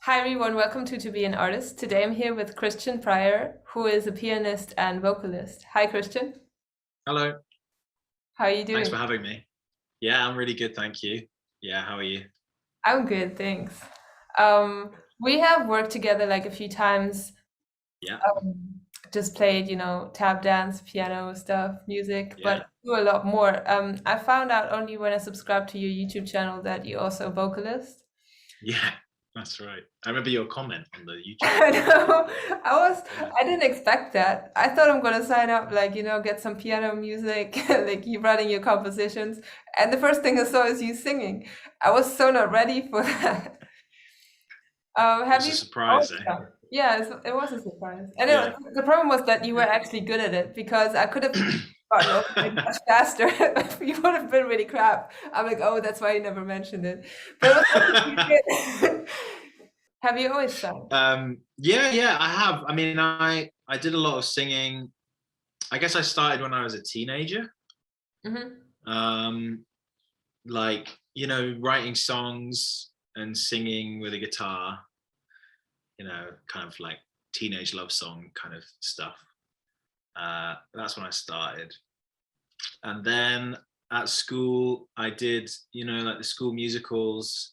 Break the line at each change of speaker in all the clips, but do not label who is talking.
Hi everyone, welcome to Be an Artist. Today I'm here with Christian Pryor, who is a pianist and vocalist. Hi Christian,
Hello,
how are you
thanks
doing?
for having me. Yeah, I'm really good, thank you. Yeah, how are you?
I'm good, thanks. We have worked together like a few times,
Yeah,
just played, tap dance, piano stuff, music,
yeah,
but do a lot more. I found out only when I subscribed to your YouTube channel that you're also a vocalist.
yeah, that's right. I remember your comment on the YouTube
I
video.
know.
Yeah.
I didn't expect that. I thought I'm gonna sign up, like, get some piano music, like you writing your compositions. And the first thing I saw is you singing. I was so not ready for that.
It
Have
was a
you always
surprise, eh?
done? Yeah, it was a surprise. And
Yeah.
the problem was that you were actually good at it because I could have gotten over it much faster. You would have been really crap. I'm like, oh, that's why you never mentioned it. But it was actually pretty good. Have you always sung?
yeah, I have. I mean, I did a lot of singing. I guess I started when I was a teenager.
Hmm.
Um, like, writing songs and singing with a guitar, kind of like teenage love song kind of stuff. That's when I started. And then at school, I did, like the school musicals,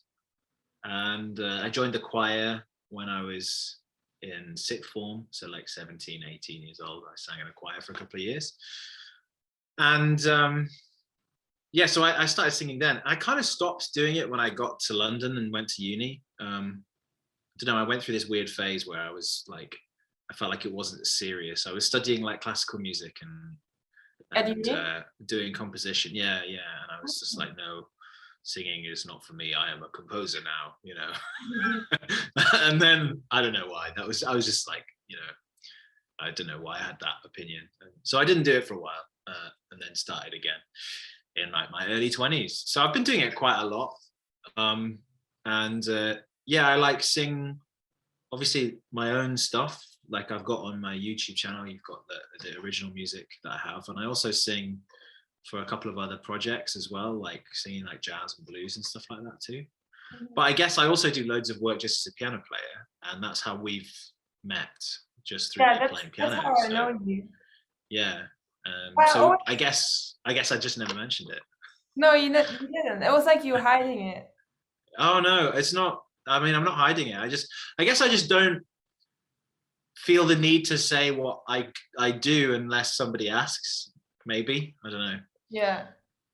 and I joined the choir when I was in sixth form, so like 17, 18 years old. I sang in a choir for a couple of years. And yeah, so I started singing then. I kind of stopped doing it when I got to London and went to uni. I don't know, I went through this weird phase where I was like, I felt like it wasn't serious. I was studying like classical music and
At
and
uni?
doing composition. Yeah, yeah. And I was just like, no, singing is not for me. I am a composer now. And then I don't know why. I was just like, I don't know why I had that opinion. So I didn't do it for a while, and then started again in like my early 20s. So I've been doing it quite a lot. Um, and yeah, I like sing obviously my own stuff, like I've got on my YouTube channel. You've got the original music that I have, and I also sing for a couple of other projects as well, like singing like jazz and blues and stuff like that too. But I guess I also do loads of work just as a piano player, and that's how we've met, just through
Yeah,
me playing
that's
piano.
how I
So
know you.
yeah,
I
so
always
I guess I just never mentioned it.
no, you didn't. It was like you were hiding it.
Oh no, it's not. I mean, I'm not hiding it. I guess I just don't feel the need to say what I do unless somebody asks. Maybe I don't know.
Yeah,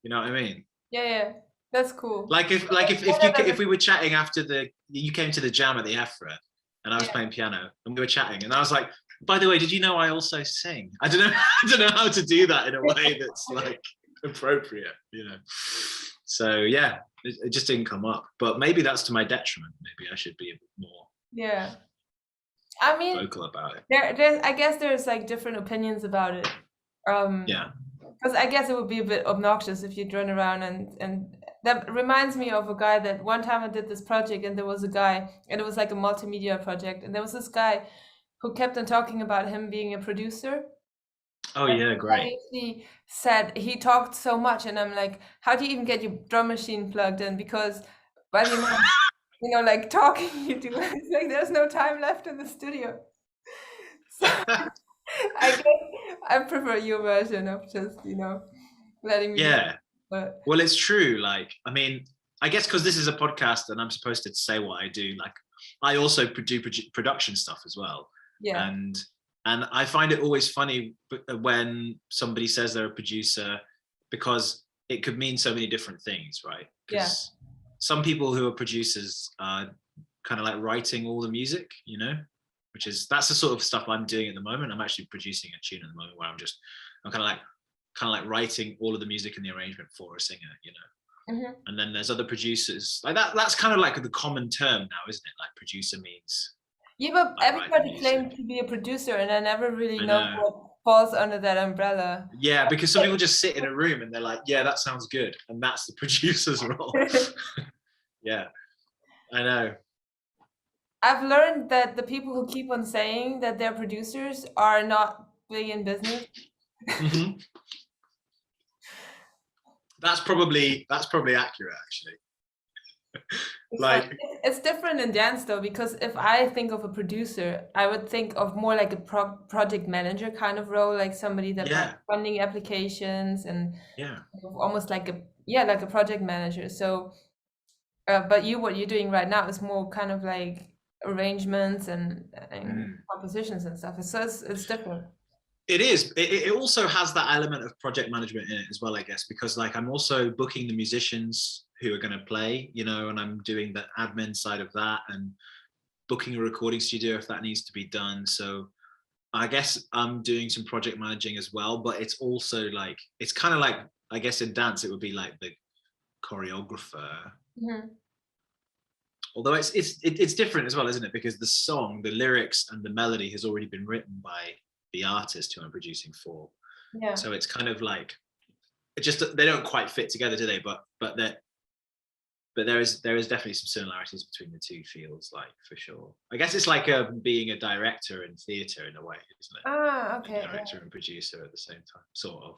You know what I mean?
yeah, yeah. That's cool.
If we were chatting after you came to the jam at the Afra and I was
Yeah.
playing piano and we were chatting and I was like, by the way, did you know I also sing? I don't know. I don't know how to do that in a way that's like appropriate. So yeah, it just didn't come up. But maybe that's to my detriment. Maybe I should be a bit more
Yeah. I mean,
vocal about it.
I guess there's like different opinions about it. Um,
Yeah.
because I guess it would be a bit obnoxious if you'd run around and that reminds me of a guy that one time I did this project and there was a guy and it was like a multimedia project and there was this guy who kept on talking about him being a producer.
Oh
And
yeah,
I
great.
actually said he talked so much, and I'm like, how do you even get your drum machine plugged in? Because by the amount, like talking you do, it's like there's no time left in the studio. So I guess I prefer your version of just, letting me do.
Yeah.
But
Well, it's true. Like, I mean, I guess because this is a podcast and I'm supposed to say what I do. Like, I also do production stuff as well,
yeah,
and I find it always funny when somebody says they're a producer, because it could mean so many different things, right?
yeah,
Because some people who are producers are kind of like writing all the music, that's the sort of stuff I'm doing at the moment. I'm actually producing a tune at the moment where I'm kind of like writing all of the music and the arrangement for a singer.
hmm,
And then there's other producers like that. That's kind of like the common term now, isn't it? Like producer means
yeah. But
I write the
everybody
music.
claims to be a producer, and I never really
I
know
know.
what falls under that umbrella.
Yeah, because some people just sit in a room and they're like, yeah, that sounds good. And that's the producer's role. Yeah, I know.
I've learned that the people who keep on saying that they're producers are not big in business.
Hmm. That's probably accurate, actually. Like,
It's different in dance though, because if I think of a producer, I would think of more like a project manager kind of role, like somebody that like
yeah,
funding applications and
yeah.
almost like a, yeah, like a project manager. So, but what you're doing right now is more kind of like arrangements and
Mm.
compositions and stuff. So it's different.
It is. It also has that element of project management in it as well, I guess, because like I'm also booking the musicians who are going to play, you know, and I'm doing the admin side of that and booking a recording studio if that needs to be done. So I guess I'm doing some project managing as well, but it's also like, it's kind of like, I guess in dance, it would be like the choreographer.
Mhm.
Although it's different as well, isn't it? Because the song, the lyrics and the melody has already been written by the artist who I'm producing for.
Yeah.
So it's kind of like, it just, they don't quite fit together, do they? But there is definitely some similarities between the two fields, like for sure. I guess it's like being a director in theatre in a way, isn't it?
Ah,
Being
okay.
a
Yeah.
director and producer at the same time, sort of.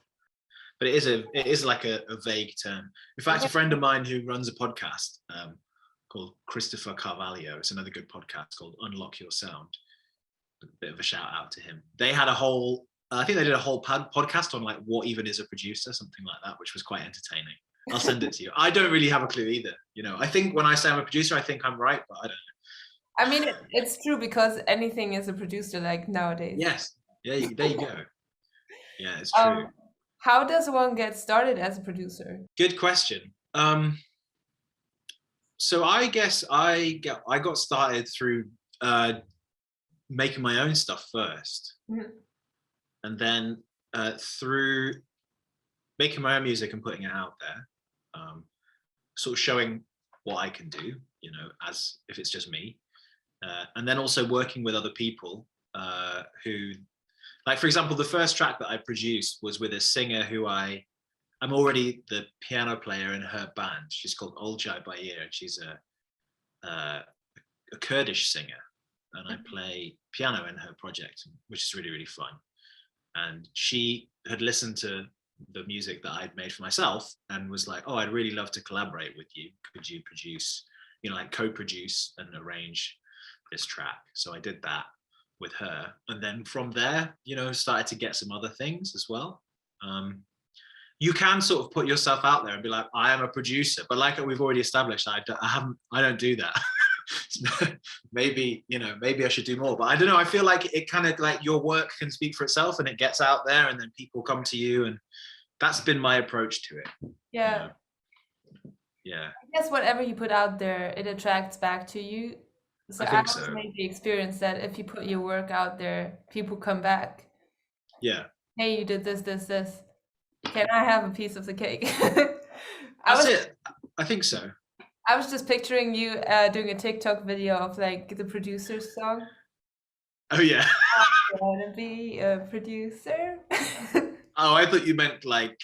But it is like a vague term. In fact,
Yeah.
a friend of mine who runs a podcast called Christopher Carvalho, it's another good podcast called Unlock Your Sound. A bit of a shout out to him. They had a whole, I think they did a whole podcast on like what even is a producer, something like that, which was quite entertaining. I'll send it to you. I don't really have a clue either. You know, I think when I say I'm a producer, I think I'm right, but I don't know.
I mean, it's true because anything is a producer like nowadays.
Yes. Yeah, there you go. Yeah, it's true.
Um, how does one get started as a producer?
Good question. So I guess I got started through making my own stuff first,
Mhm.
and then through making my own music and putting it out there, sort of showing what I can do, you know, as if it's just me, and then also working with other people who, like for example, the first track that I produced was with a singer who I'm already the piano player in her band. She's called Olcay Bayir, and she's a Kurdish singer, and I play piano in her project, which is really, really fun. And she had listened to the music that I'd made for myself and was like, oh, I'd really love to collaborate with you. Could you produce, you know, like co-produce and arrange this track? So I did that with her. And then from there, you know, started to get some other things as well. You can sort of put yourself out there and be like, I am a producer, but like we've already established, I don't do that. Maybe, you know, maybe I should do more, but I don't know. I feel like it kind of like your work can speak for itself and it gets out there and then people come to you, and that's been my approach to it. You
Yeah,
know? Yeah,
I guess whatever you put out there, it attracts back to you. So
I
I
think
also
so.
made the experience that if you put your work out there, people come back.
Yeah,
Hey, you did this, this, this. Can I have a piece of the cake? I
that's
was
it. I think so.
I was just picturing you doing a TikTok video of like the producer's song.
Oh yeah.
I wanna be a producer.
Oh, I thought you meant like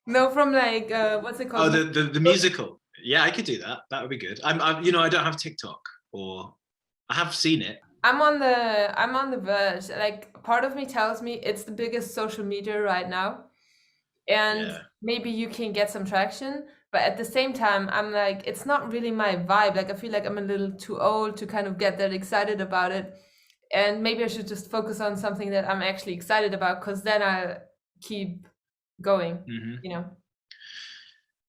No, from like what's it
oh
called?
the musical. Yeah, I could do that. That would be good. I'm you know, I don't have TikTok, or I have seen it.
I'm on the verge. Like part of me tells me it's the biggest social media right now, and
Yeah.
maybe you can get some traction. But at the same time, I'm like, it's not really my vibe. Like I feel like I'm a little too old to kind of get that excited about it. And maybe I should just focus on something that I'm actually excited about, because then I'll keep going,
Mm-hmm.
you know?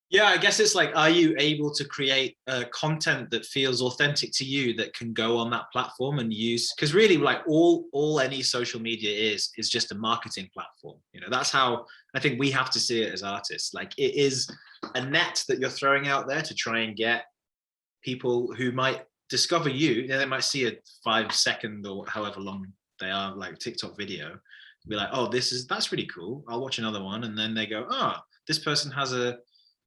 Yeah, I guess it's like, are you able to create content that feels authentic to you that can go on that platform and use? Because really, like all any social media is just a marketing platform. You know, that's how I think we have to see it as artists. Like it is a net that you're throwing out there to try and get people who might discover you. You know, they might see a 5 second or however long they are, like TikTok video, be like, oh, that's really cool. I'll watch another one, and then they go, oh, this person has a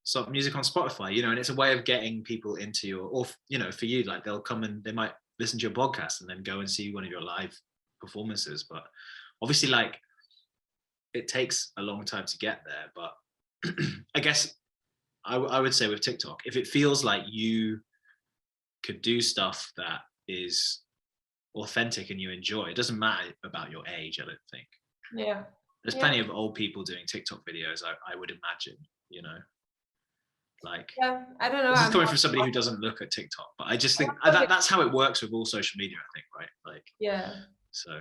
some music on Spotify, you know, and it's a way of getting people into your, or you know, for you, like they'll come and they might listen to your podcast and then go and see one of your live performances. But obviously, like it takes a long time to get there. But I guess I would say with TikTok, if it feels like you could do stuff that is authentic and you enjoy, it doesn't matter about your age, I don't think.
Yeah.
There's
Yeah.
plenty of old people doing TikTok videos, I would imagine, you know. Like,
Yeah, I don't know.
this is
I'm
coming from somebody who doesn't look at TikTok, but I just think that's how it works with all social media, I think, right? Like,
yeah.
so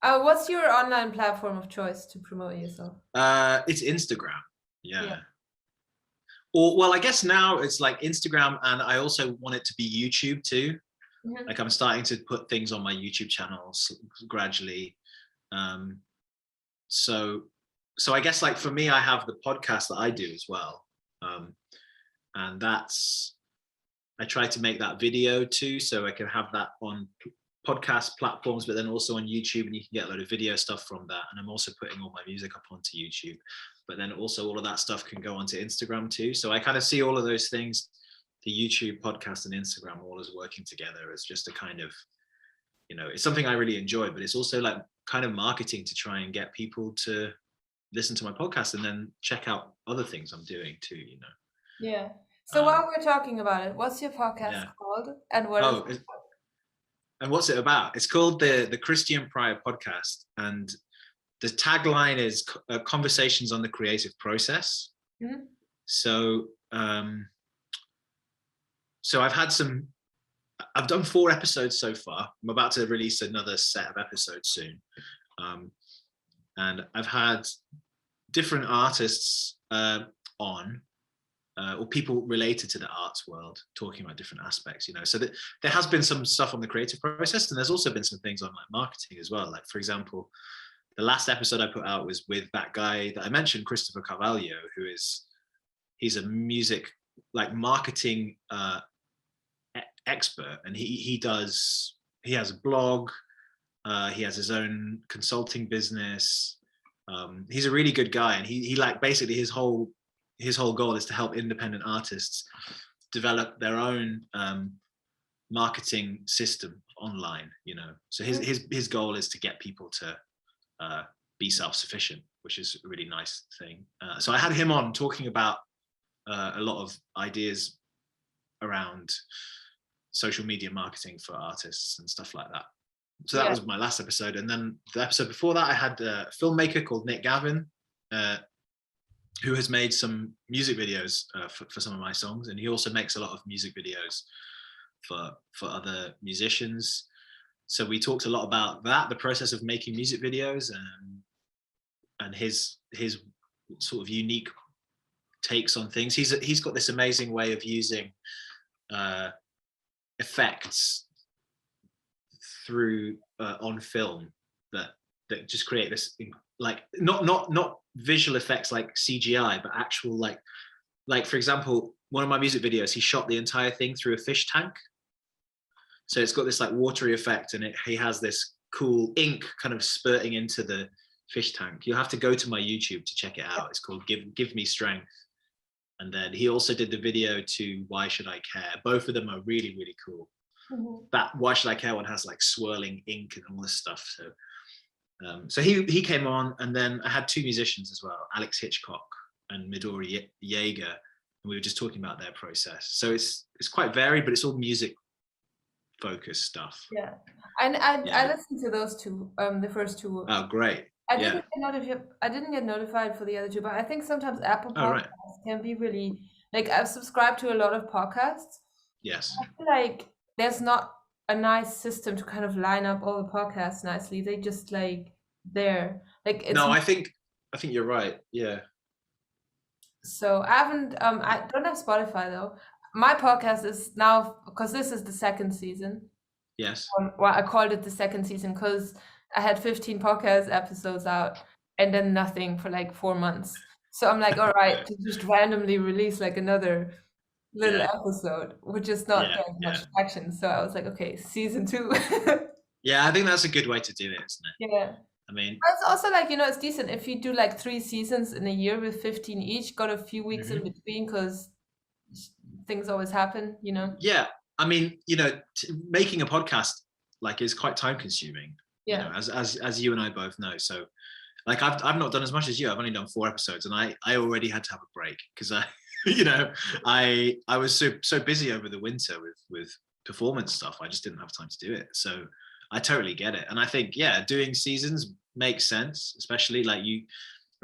What's your online platform of choice to promote yourself?
it's Instagram.
Yeah.
Yeah. Or, well, I guess now it's like Instagram, and I also want it to be YouTube too.
Mhm.
Like, I'm starting to put things on my YouTube channels gradually. Um, so I guess, like, for me, I have the podcast that I do as well. And I try to make that video too, so I can have that on podcast platforms, but then also on YouTube, and you can get a load of video stuff from that. And I'm also putting all my music up onto YouTube, but then also all of that stuff can go onto Instagram too. So I kind of see all of those things, the YouTube, podcast, and Instagram, all as working together as just a kind of, it's something I really enjoy, but it's also like kind of marketing to try and get people to listen to my podcast and then check out other things I'm doing too,
Yeah. So
Um,
while we're talking about it, what's your podcast
yeah.
called? And what is
Oh, and what's it about? It's called the Christian Prior Podcast, and the tagline is conversations on the creative process.
Mhm.
So, so I've done 4 episodes so far. I'm about to release another set of episodes soon. And I've had different artists on, or people related to the arts world, talking about different aspects, so that there has been some stuff on the creative process, and there's also been some things on like marketing as well. Like, for example, the last episode I put out was with that guy that I mentioned, Christopher Carvalho, he's a music, like, marketing expert, and he has a blog, he has his own consulting business. He's a really good guy, and he like, basically his whole goal is to help independent artists develop their own marketing system online, so his goal is to get people to be self-sufficient, which is a really nice thing. So I had him on talking about a lot of ideas around social media marketing for artists and stuff like that. So that was my last episode. And then the episode before that, I had a filmmaker called Nick Gavin, who has made some music videos for some of my songs. And he also makes a lot of music videos for other musicians. So we talked a lot about that, the process of making music videos, and his sort of unique takes on things. He's got this amazing way of using effects through on film that just create this, like, not visual effects like CGI, but actual, like for example, one of my music videos, he shot the entire thing through a fish tank. So it's got this like watery effect, and he has this cool ink kind of spurting into the fish tank. You'll have to go to my YouTube to check it out. It's called Give Me Strength. And then he also did the video to Why Should I Care. Both of them are really, really cool. Mm-hmm. That Why Should I Care one has like swirling ink and all this stuff. So he came on, and then I had 2 musicians as well, Alex Hitchcock and Midori Yeager, and we were just talking about their process. So it's quite varied, but it's all music focused stuff.
Yeah, and I listened to those 2, the first 2.
Oh, great!
I didn't get notified for the other 2, but I think sometimes Apple Podcasts can be really, like, I've subscribed to a lot of podcasts.
Yes.
I feel like there's not a nice system to kind of line up all the podcasts nicely. They just like there, like it's.
No, I think you're right. Yeah.
So I don't have Spotify though. My podcast is now, because this is the 2nd season.
Yes.
Well, I called it the 2nd season because I had 15 podcast episodes out and then nothing for like 4 months. So I'm like, all right, to just randomly release like another little episode, which is not getting much traction. So I was like, okay, season 2.
Yeah, I think that's a good way to do it, isn't it?
Yeah.
I mean,
it's also like, it's decent if you do like 3 seasons in a year with 15 each, got a few weeks in between because things always happen,
Yeah, I mean, making a podcast like is quite time consuming. As you and I both know. So, like, I've not done as much as you. I've only done 4 episodes, and I already had to have a break because I was so busy over the winter with performance stuff. I just didn't have time to do it. So I totally get it, and I think doing seasons makes sense, especially like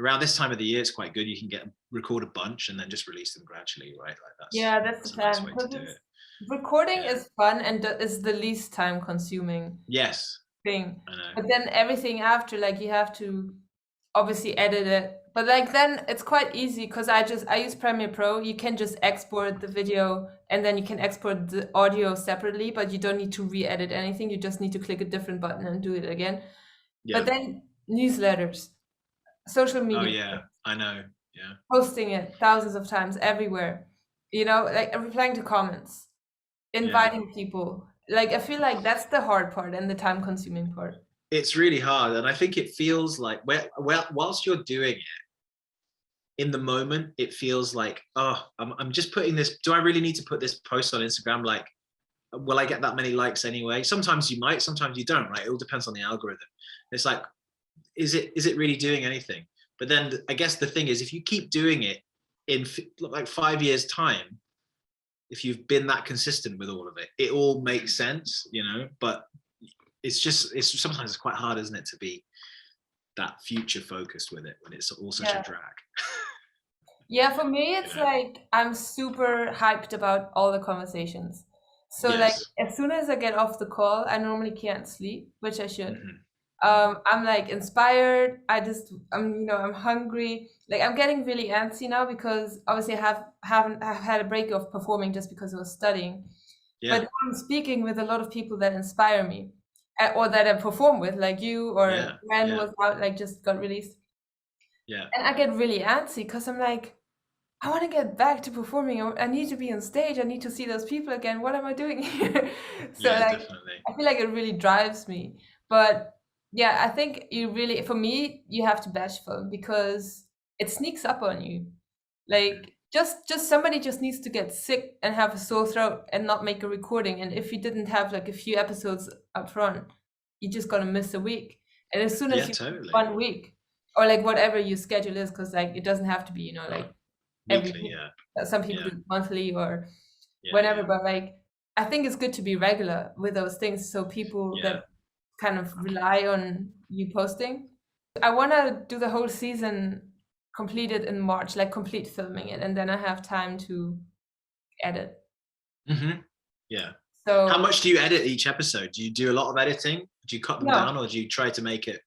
around this time of the year, it's quite good. You can record a bunch and then just release them gradually, right? Like
That's
that's
the
a nice
plan.
way to
Because
do it.
recording
Yeah.
is fun and is the least time consuming
Yes,
thing.
I know.
But then everything after, like you have to obviously edit it. But like then it's quite easy because I use Premiere Pro. You can just export the video and then you can export the audio separately, but you don't need to re-edit anything. You just need to click a different button and do it again.
Yeah.
But then newsletters, social
Oh
media,
yeah, I know. Yeah.
posting it thousands of times everywhere, like replying to comments, inviting people. Like I feel like that's the hard part and the time consuming part.
It's really hard, and I think it feels like whilst you're doing it in the moment, it feels like, oh, I'm just putting this. Do I really need to put this post on Instagram? Like, will I get that many likes anyway? Sometimes you might, sometimes you don't, right? It all depends on the algorithm. It's like, is it really doing anything? But then I guess the thing is, if you keep doing it in like 5 years time, if you've been that consistent with all of it, it all makes sense, but it's sometimes it's quite hard, isn't it, to be that future focused with it when it's all such a drag.
Yeah, for me, it's like I'm super hyped about all the conversations. So like as soon as I get off the call, I normally can't sleep, which I should. I'm like inspired. I'm hungry. Like I'm getting really antsy now because obviously I've had a break of performing just because I was studying. But now I'm speaking with a lot of people that inspire me, or that I perform with, like you, or when was out, like just got released.
Yeah.
And I get really antsy because I'm like, I want to get back to performing. I need to be on stage. I need to see those people again. What am I doing here? So like,
definitely.
I feel like it really drives me. But yeah, I think for me, you have to batch film because it sneaks up on you. Like just somebody just needs to get sick and have a sore throat and not make a recording. And if you didn't have like a few episodes up front, you're just gonna miss a week. And as soon as you
totally.
1 week or like whatever your schedule is, because like it doesn't have to be, like every
weekly,
week. Some people do monthly or whenever, but like I think it's good to be regular with those things so people that kind of rely on you posting. I want to do the whole season completed in March, like complete filming it, and then I have time to edit.
Yeah.
So
how much do you edit each episode? Do you do a lot of editing? Do you cut them down, or do you try to make it?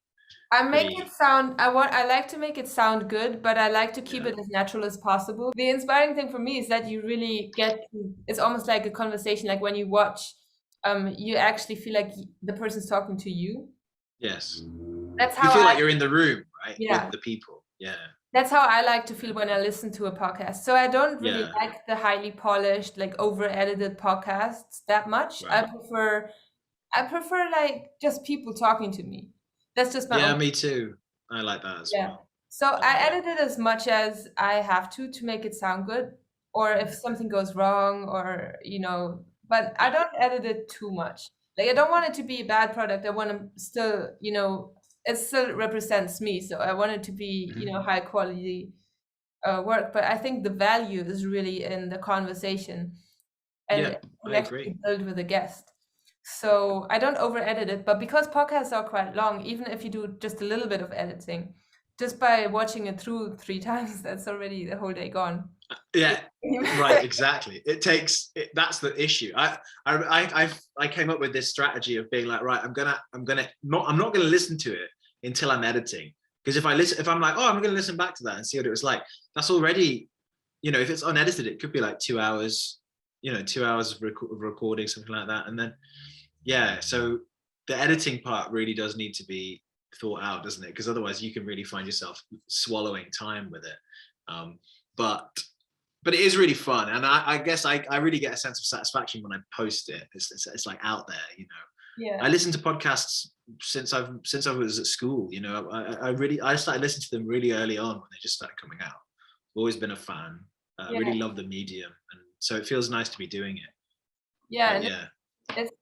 I make it sound. I like to make it sound good, but I like to keep it as natural as possible. The inspiring thing for me is that you really it's almost like a conversation. Like when you watch, you actually feel like the person's talking to you.
Yes.
That's how
you feel like you're in the room, right?
Yeah.
With the people. Yeah.
That's how I like to feel when I listen to a podcast. So I don't really like the highly polished, like over-edited podcasts that much. Right. I prefer like just people talking to me. That's just my own.
Me too. I like that as well.
So I edit it as much as I have to make it sound good. Or if something goes wrong or, but I don't edit it too much. Like I don't want it to be a bad product. I want to still, it still represents me. So I want it to be, high quality work. But I think the value is really in the conversation and actually build with a guest. So I don't over edit it, but because podcasts are quite long, even if you do just a little bit of editing, just by watching it through 3 times, that's already the whole day gone.
Right, exactly. That's the issue. I came up with this strategy of being like, right, I'm not gonna listen to it until I'm editing, because if I'm like, oh, I'm gonna listen back to that and see what it was like, that's already, if it's unedited, it could be like 2 hours, 2 hours of recording, something like that. And then so the editing part really does need to be thought out, doesn't it? Because otherwise you can really find yourself swallowing time with it. But it is really fun, and I guess I really get a sense of satisfaction when I post it. It's like out there, I listen to podcasts since I was at school. I started listening to them really early on when they just started coming out. Always been a fan. Really love the medium, and so it feels nice to be doing it.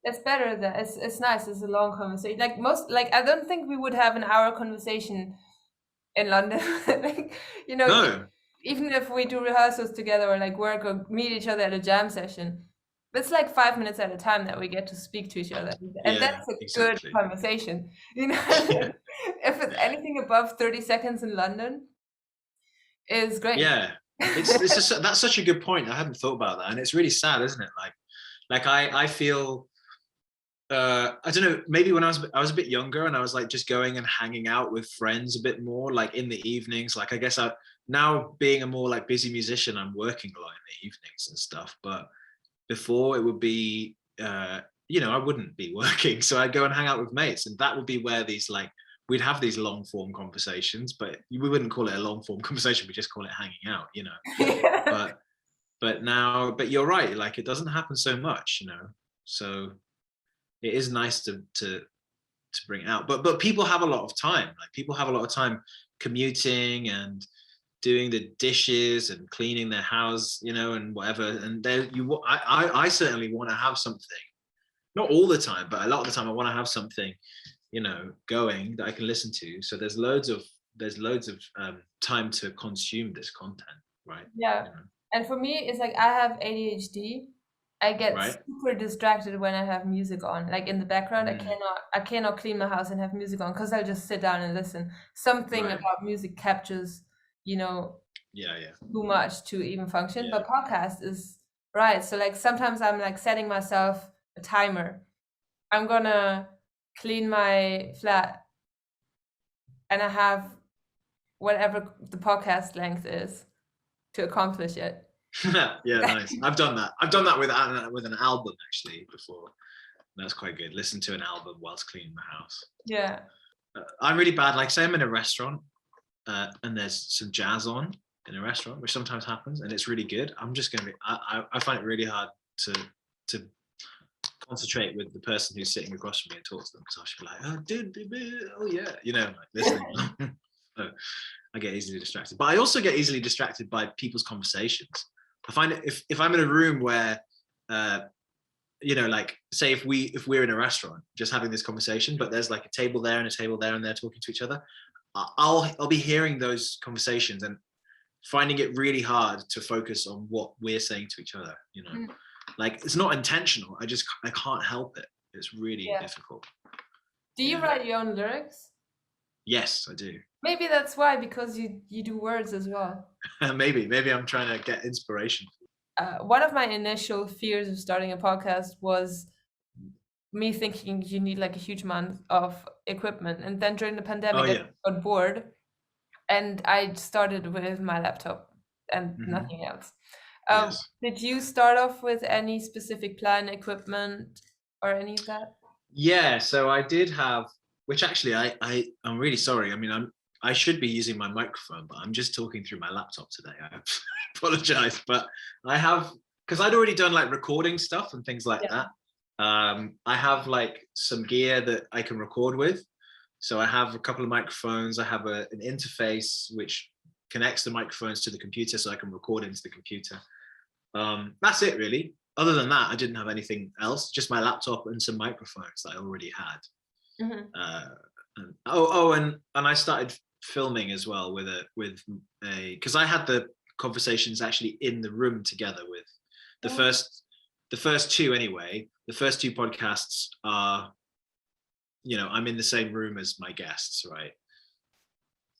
It's better that it's nice. It's a long conversation. Like I don't think we would have an hour conversation in London.
No.
Even if we do rehearsals together or like work or meet each other at a jam session, it's like 5 minutes at a time that we get to speak to each other, and that's a good conversation. If it's anything above 30 seconds in London, is great.
Yeah, it's just, that's such a good point. I hadn't thought about that, and it's really sad, isn't it? Like I feel I don't know, maybe when I was a bit younger and I was like just going and hanging out with friends a bit more, like in the evenings. Like I guess I now, being a more like busy musician, I'm working a lot in the evenings and stuff. But before, it would be I wouldn't be working, so I'd go and hang out with mates, and that would be where these like we'd have these long form conversations, but we wouldn't call it a long form conversation, we just call it hanging out, but now, but you're right, like it doesn't happen so much, so it is nice to bring it out, but people have a lot of time, like people have a lot of time commuting and doing the dishes and cleaning their house, and whatever, and I certainly want to have something, not all the time, but a lot of the time I want to have something going that I can listen to, so there's loads of time to consume this content, right?
Yeah. And for me, it's like I have ADHD. I get
Right.
super distracted when I have music on. Like in the background,
Mm.
I cannot clean my house and have music on because I'll just sit down and listen. Something
Right.
about music captures,
Yeah.
too much to even function.
Yeah.
But podcast is right. So like sometimes I'm like setting myself a timer. I'm gonna clean my flat and I have whatever the podcast length is to accomplish it.
Yeah, nice. I've done that with an album actually before. That's quite good. Listen to an album whilst cleaning my house.
Yeah.
I'm really bad. Like, say I'm in a restaurant and there's some jazz on in a restaurant, which sometimes happens, and it's really good. I'm just gonna be. I find it really hard to concentrate with the person who's sitting across from me and talk to them, because I should be like, oh, dude, oh yeah, like listening. So I get easily distracted, but I also get easily distracted by people's conversations. I find it if I'm in a room where, like say if we're in a restaurant just having this conversation, but there's like a table there and a table there, and they're talking to each other, I'll be hearing those conversations and finding it really hard to focus on what we're saying to each other. Like it's not intentional. I can't help it. It's really difficult.
Do you write your own lyrics?
Yes, I do.
Maybe that's why, because you do words as well.
maybe I'm trying to get inspiration.
One of my initial fears of starting a podcast was me thinking you need like a huge amount of equipment, and then during the pandemic I got bored and I started with my laptop and nothing else.
Yes.
Did you start off with any specific plan, equipment, or any of that?
Yeah, so I did have, which actually I'm really sorry. I mean, I should be using my microphone, but I'm just talking through my laptop today. I apologize, but I have, because I'd already done like recording stuff and things like that. I have like some gear that I can record with. So I have a couple of microphones. I have an interface which connects the microphones to the computer, so I can record into the computer. That's it really. Other than that, I didn't have anything else, just my laptop and some microphones that I already had. And I started filming as well with because I had the conversations actually in the room together with the first two anyway. The first two podcasts are, I'm in the same room as my guests, right?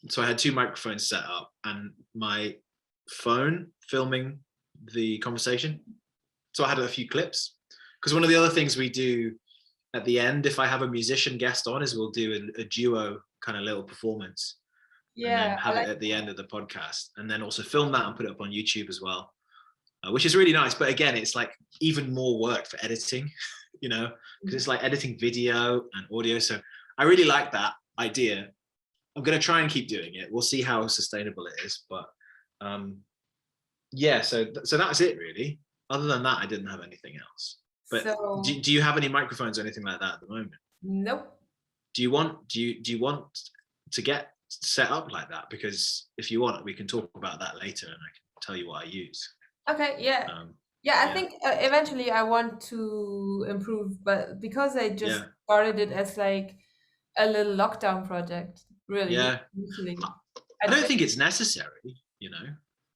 So I had two microphones set up and my phone filming the conversation. So I had a few clips, because one of the other things we do at the end, if I have a musician guest on, is we'll do a duo kind of little performance, and then have it at the end of the podcast, and then also film that and put it up on YouTube as well, which is really nice. But again, it's like even more work for editing, because it's like editing video and audio. So I really like that idea. I'm going to try and keep doing it. We'll see how sustainable it is, but so that's it really. Other than that, I didn't have anything else. But do you have any microphones or anything like that at the moment?
Nope.
Do you want to get set up like that? Because if you want, we can talk about that later, and I can tell you what I use.
Okay. Yeah. I think eventually I want to improve, but because I just started it as like a little lockdown project, really.
Yeah.
Usually.
I don't think it's necessary,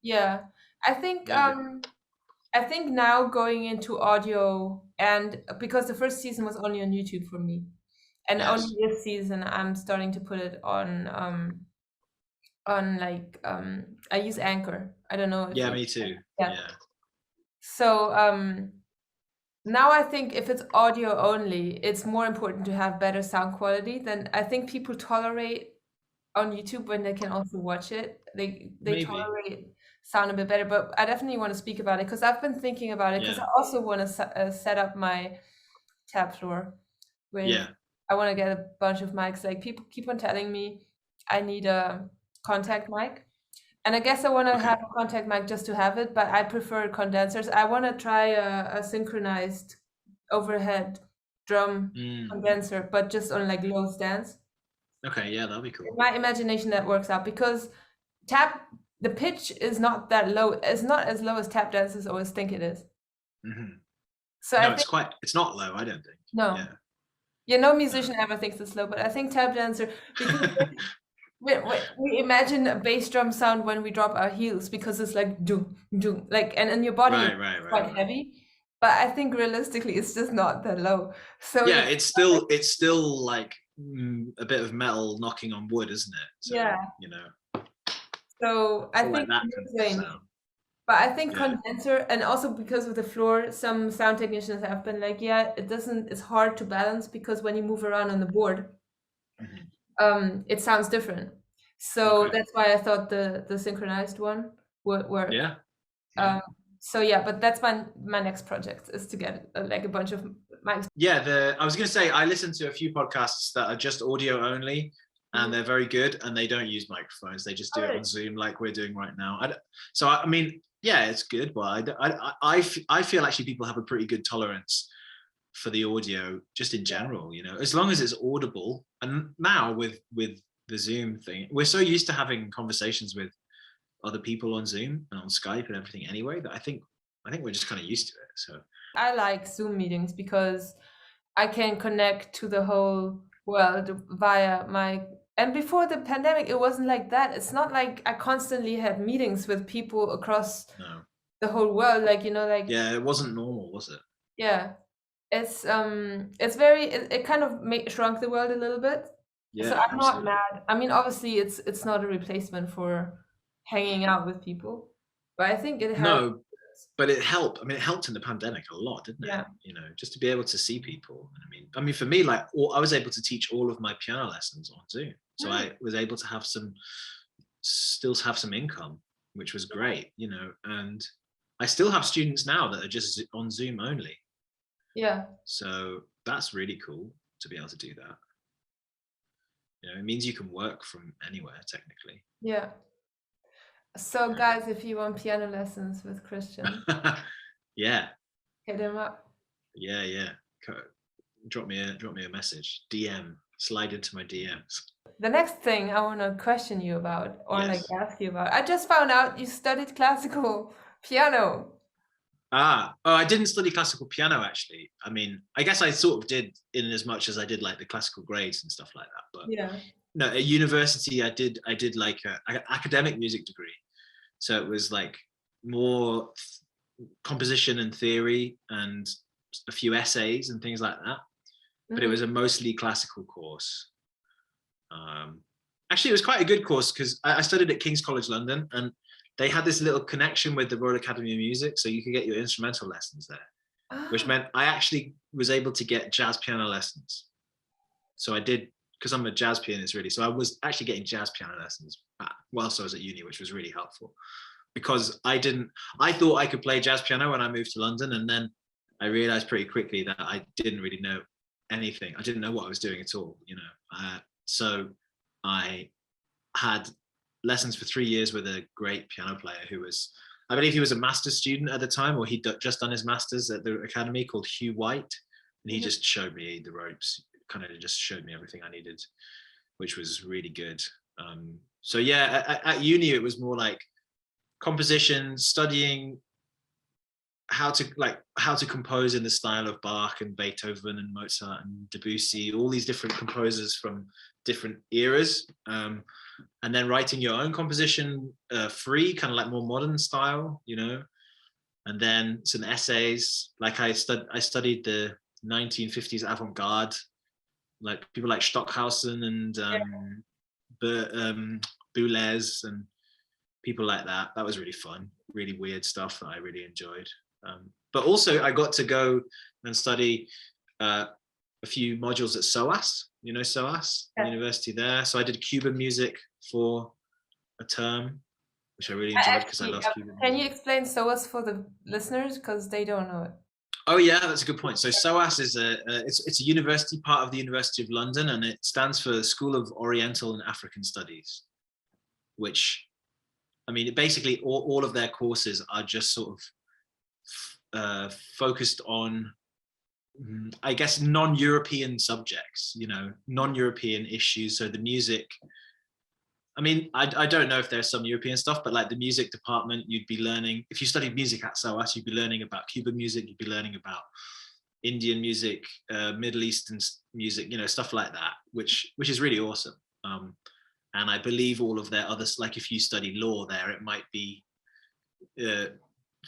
Yeah. I think now going into audio, and because the first season was only on YouTube for me, and only this season I'm starting to put it on on like I use Anchor. I don't know if
Yeah,
you,
me too.
yeah.
Yeah.
So now I think if it's audio only, it's more important to have better sound quality. Then I think people tolerate on YouTube when they can also watch it. They
Maybe.
tolerate sound a bit better. But I definitely want to speak about it because I've been thinking about it because
Yeah.
I also want to set up my tab floor with.
Yeah.
I want to get a bunch of mics. Like people keep on telling me I need a contact mic. And I guess I want to
Okay.
have a contact mic just to have it, but I prefer condensers. I want to try a synchronized overhead drum
Mm.
condenser, but just on like low stands.
Okay. Yeah, that'll be
In
cool.
my imagination, that works out because tap the pitch is not that low. It's not as low as tap dancers always think it is.
Hmm.
So I
No,
think
it's not low, I don't think.
no,
Yeah.
yeah, no
No.
musician ever thinks it's low, but I think tap dancer because we imagine a bass drum sound when we drop our heels because it's like do do like and in your body
Right,
it's
right, right,
quite
right.
heavy, but I think realistically it's just not that low. So
Yeah, it's still like a bit of metal knocking on wood, isn't it? So,
yeah,
you know,
so I
still like
think
that kind of
mid-range,
sound.
but I think
Yeah.
condenser and also because of the floor, some sound technicians have been like, yeah, it's hard to balance because when you move around on the board,
Mhm.
it sounds different. So
Okay.
that's why I thought the synchronized one would work.
Yeah. Yeah.
Um, so yeah, but that's my next project is to get like a bunch of mics.
Yeah, I was going to say I listen to a few podcasts that are just audio only, and
Mhm.
they're very good, and they don't use microphones. They just
Oh,
do it
really?
on Zoom, like we're doing right now. So I mean, yeah, it's good, but I feel actually people have a pretty good tolerance for the audio, just in
Yeah.
general. You know, as long as it's audible. And now with the Zoom thing, we're so used to having conversations with other people on Zoom and on Skype and everything anyway that I think we're just kind of used to it. So
I like Zoom meetings because I can connect to the whole world via my. And before the pandemic, it wasn't like that. It's not like I constantly had meetings with people across
no,
the whole world. Like like
yeah, it wasn't normal, was it?
yeah, it's very it kind of shrunk the world a little bit. So
Yeah,
I'm not
absolutely.
mad. I mean, obviously, it's not a replacement for hanging out with people, but I think it has.
No, but it helped. I mean, it helped in the pandemic a lot, didn't it?
Yeah.
You know, just to be able to see people. I mean, for me, like, I was able to teach all of my piano lessons on Zoom, so
Mm,
I was able to still have some income, which was great. You know, and I still have students now that are just on Zoom only.
yeah.
So that's really cool to be able to do that. You know, it means you can work from anywhere technically.
Yeah. So, guys, if you want piano lessons with Christian,
Yeah,
hit him up.
yeah, yeah. Drop me a message. DM. Slide into my DMs.
The next thing I want to question you about, or like
Yes.
ask you about, I just found out you studied classical piano.
Oh, I didn't study classical piano actually. I mean, I guess I sort of did in as much as I did like the classical grades and stuff like that. But
Yeah.
no, at university I did like an academic music degree. So it was like more composition and theory and a few essays and things like that. But it
Hmm.
was a mostly classical course. Actually, it was quite a good course because I studied at King's College London, and they had this little connection with the Royal Academy of Music, so you could get your instrumental lessons there, which
Ah,
meant I actually was able to get jazz piano lessons. So I did, because I'm a jazz pianist really. So I was actually getting jazz piano lessons whilst I was at uni, which was really helpful because I thought I could play jazz piano when I moved to London, and then I realized pretty quickly that I didn't really know anything. I didn't know what I was doing at all, you know. So I had lessons for 3 years with a great piano player who was, I believe he was a master's student at the time, or he'd just done his master's at the academy, called Hugh White. And he
mhm.
just showed me the ropes, kind of just showed me everything I needed, which was really good. So yeah, at uni, it was more like composition, studying how to compose in the style of Bach and Beethoven and Mozart and Debussy, all these different composers from different eras, and then writing your own composition free, kind of like more modern style, you know. And then some essays. Like I studied the 1950s avant-garde, like people like Stockhausen and Boulez and people like that. That was really fun, really weird stuff that I really enjoyed. But also I got to go and study a few modules at SOAS, you know, SOAS,
Yeah.
university there. So I did Cuban music for a term, which I really enjoyed because I love Cuban
Can
music.
you explain SOAS for the listeners, because they don't know it?
Oh yeah, that's a good point. So SOAS is it's a university, part of the University of London, and it stands for School of Oriental and African Studies, which, I mean, basically all of their courses are just sort of focused on, I guess, non-European subjects, you know, non-European issues. So the music, I mean, I don't know if there's some European stuff, but like the music department, you'd be learning, if you studied music at SOAS, you'd be learning about Cuban music, you'd be learning about Indian music, Middle Eastern music, you know, stuff like that, which is really awesome. And I believe all of their others, like if you study law there, it might be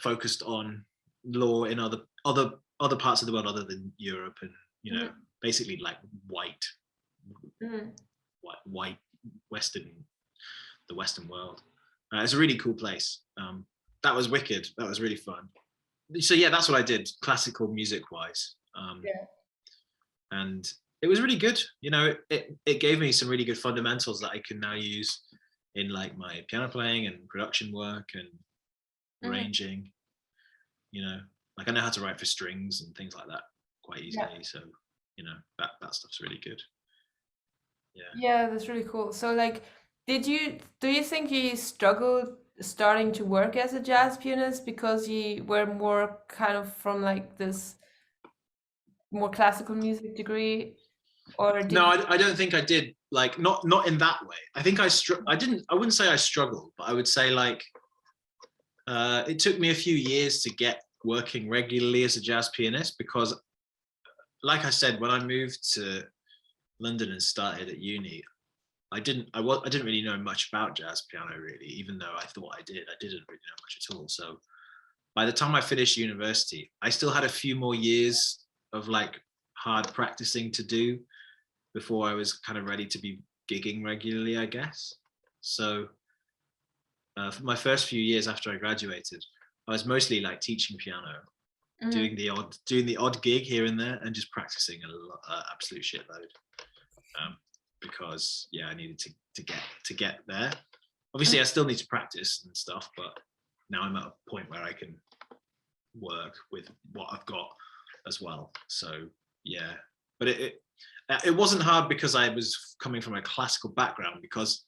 focused on law in other parts of the world other than Europe, and, you know, basically like white Western, the Western world. It's a really cool place. That was wicked. That was really fun. So yeah, that's what I did, classical music wise. And it was really good. You know, it gave me some really good fundamentals that I can now use in like my piano playing and production work and arranging. You know, like I know how to write for strings and things like that quite easily. So, you know, that stuff's really good.
Yeah, that's really cool. So like, do you think you struggled starting to work as a jazz pianist because you were more kind of from like this more classical music degree, or did
No, I don't think I did. Like not in that way. I think I wouldn't say I struggled, but I would say like it took me a few years to get working regularly as a jazz pianist, because like I said, when I moved to London and started at uni, I didn't really know much about jazz piano really, even though I thought I did. I didn't really know much at all. So by the time I finished university, I still had a few more years of like hard practicing to do before I was kind of ready to be gigging regularly, I guess. So for my first few years after I graduated, I was mostly like teaching piano, doing the odd gig here and there, and just practicing a absolute shitload. Because yeah, I needed to get there. Obviously, I still need to practice and stuff, but now I'm at a point where I can work with what I've got as well. So yeah, but it wasn't hard because I was coming from a classical background, because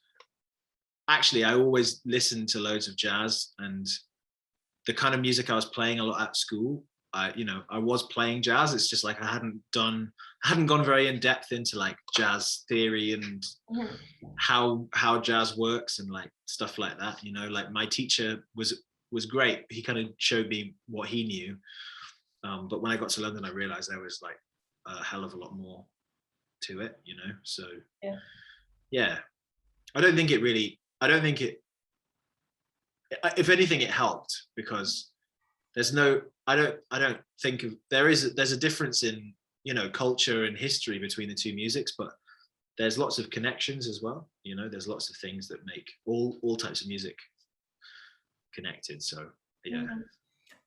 actually I always listened to loads of jazz, and the kind of music I was playing a lot at school, I was playing jazz. It's just like I hadn't gone very in depth into like jazz theory and how jazz works and like stuff like that. You know, like my teacher was great. He kind of showed me what he knew. But when I got to London, I realized there was like a hell of a lot more to it, you know? So yeah, I don't think it, if anything, it helped, because there's no, I don't think there's a difference in, you know, culture and history between the two musics, but there's lots of connections as well. You know, there's lots of things that make all types of music connected. So yeah.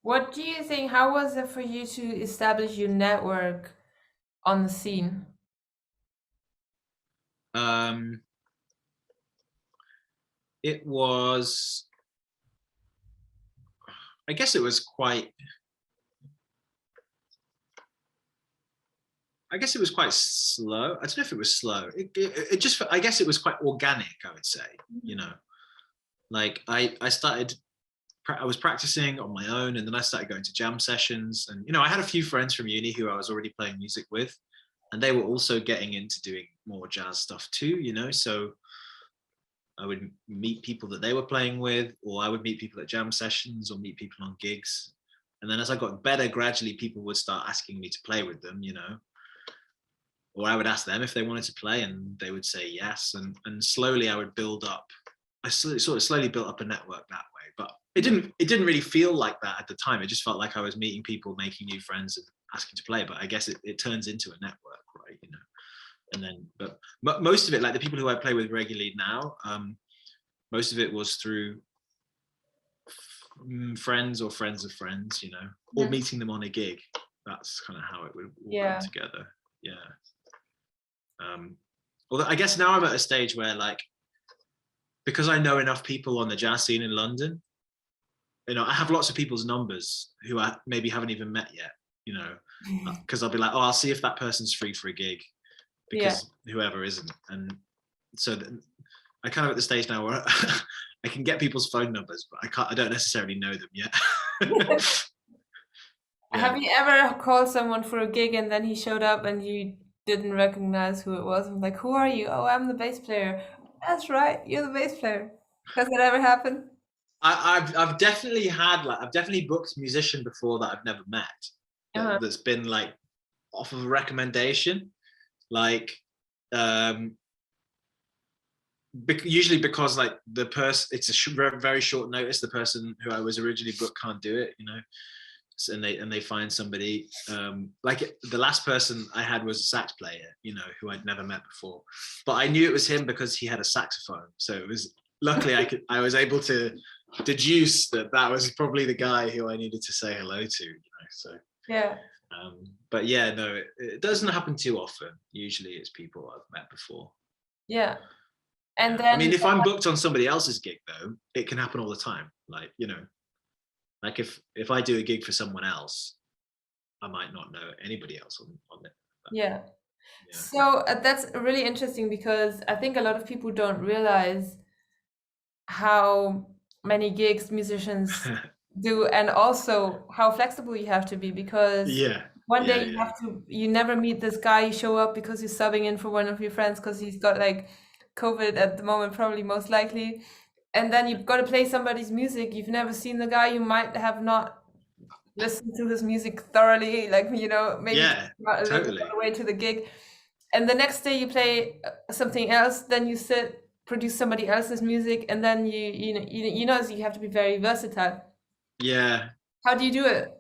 What do you think? How was it for you to establish your network on the scene?
It was, I guess it was quite slow. I don't know if it was slow. It just, I guess it was quite organic, I would say, you know. Like I was practicing on my own, and then I started going to jam sessions, and, you know, I had a few friends from uni who I was already playing music with, and they were also getting into doing more jazz stuff too, you know. So I would meet people that they were playing with, or I would meet people at jam sessions or meet people on gigs. And then as I got better, gradually people would start asking me to play with them, you know, or I would ask them if they wanted to play, and they would say yes. And slowly I would build up, I sort of slowly built up a network that way. But it didn't really feel like that at the time. It just felt like I was meeting people, making new friends, and asking to play. But I guess it turns into a network, right? You know. And then, but most of it, like the people who I play with regularly now, most of it was through friends or friends of friends, you know, or meeting them on a gig. That's kind of how it would all come together. Yeah. Although I guess now I'm at a stage where, like, because I know enough people on the jazz scene in London, you know, I have lots of people's numbers who I maybe haven't even met yet, you know, because I'll be like, oh, I'll see if that person's free for a gig, because whoever isn't. And so I kind of at the stage now where I can get people's phone numbers, but I don't necessarily know them yet.
Have you ever called someone for a gig and then he showed up and you didn't recognize who it was? I'm like, who are you? Oh, I'm the bass player. That's right, you're the bass player. Does that ever happen?
I've definitely had, like, I've definitely booked a musician before that I've never met, that's been like off of a recommendation, like usually because like the person, it's a very short notice, the person who I was originally booked can't do it, you know, so, and they find somebody, like the last person I had was a sax player, you know, who I'd never met before, but I knew it was him because he had a saxophone, so it was luckily I was able to deduce that was probably the guy who I needed to say hello to, you know, so
yeah.
But yeah, no, it doesn't happen too often. Usually it's people I've met before.
Yeah. And then,
I mean, if I'm booked on somebody else's gig though, it can happen all the time. Like, you know, like if I do a gig for someone else, I might not know anybody else on it.
yeah. So that's really interesting, because I think a lot of people don't realize how many gigs musicians do, and also how flexible you have to be, because one day you never meet this guy, you show up because you're subbing in for one of your friends because he's got like COVID at the moment, probably most likely, and then you've got to play somebody's music. You've never seen the guy, you might have not listened to his music thoroughly, like, you know, maybe a little bit on the way to the gig, and the next day you play something else, then you produce somebody else's music, and then you know so you have to be very versatile.
Yeah.
How do you do it?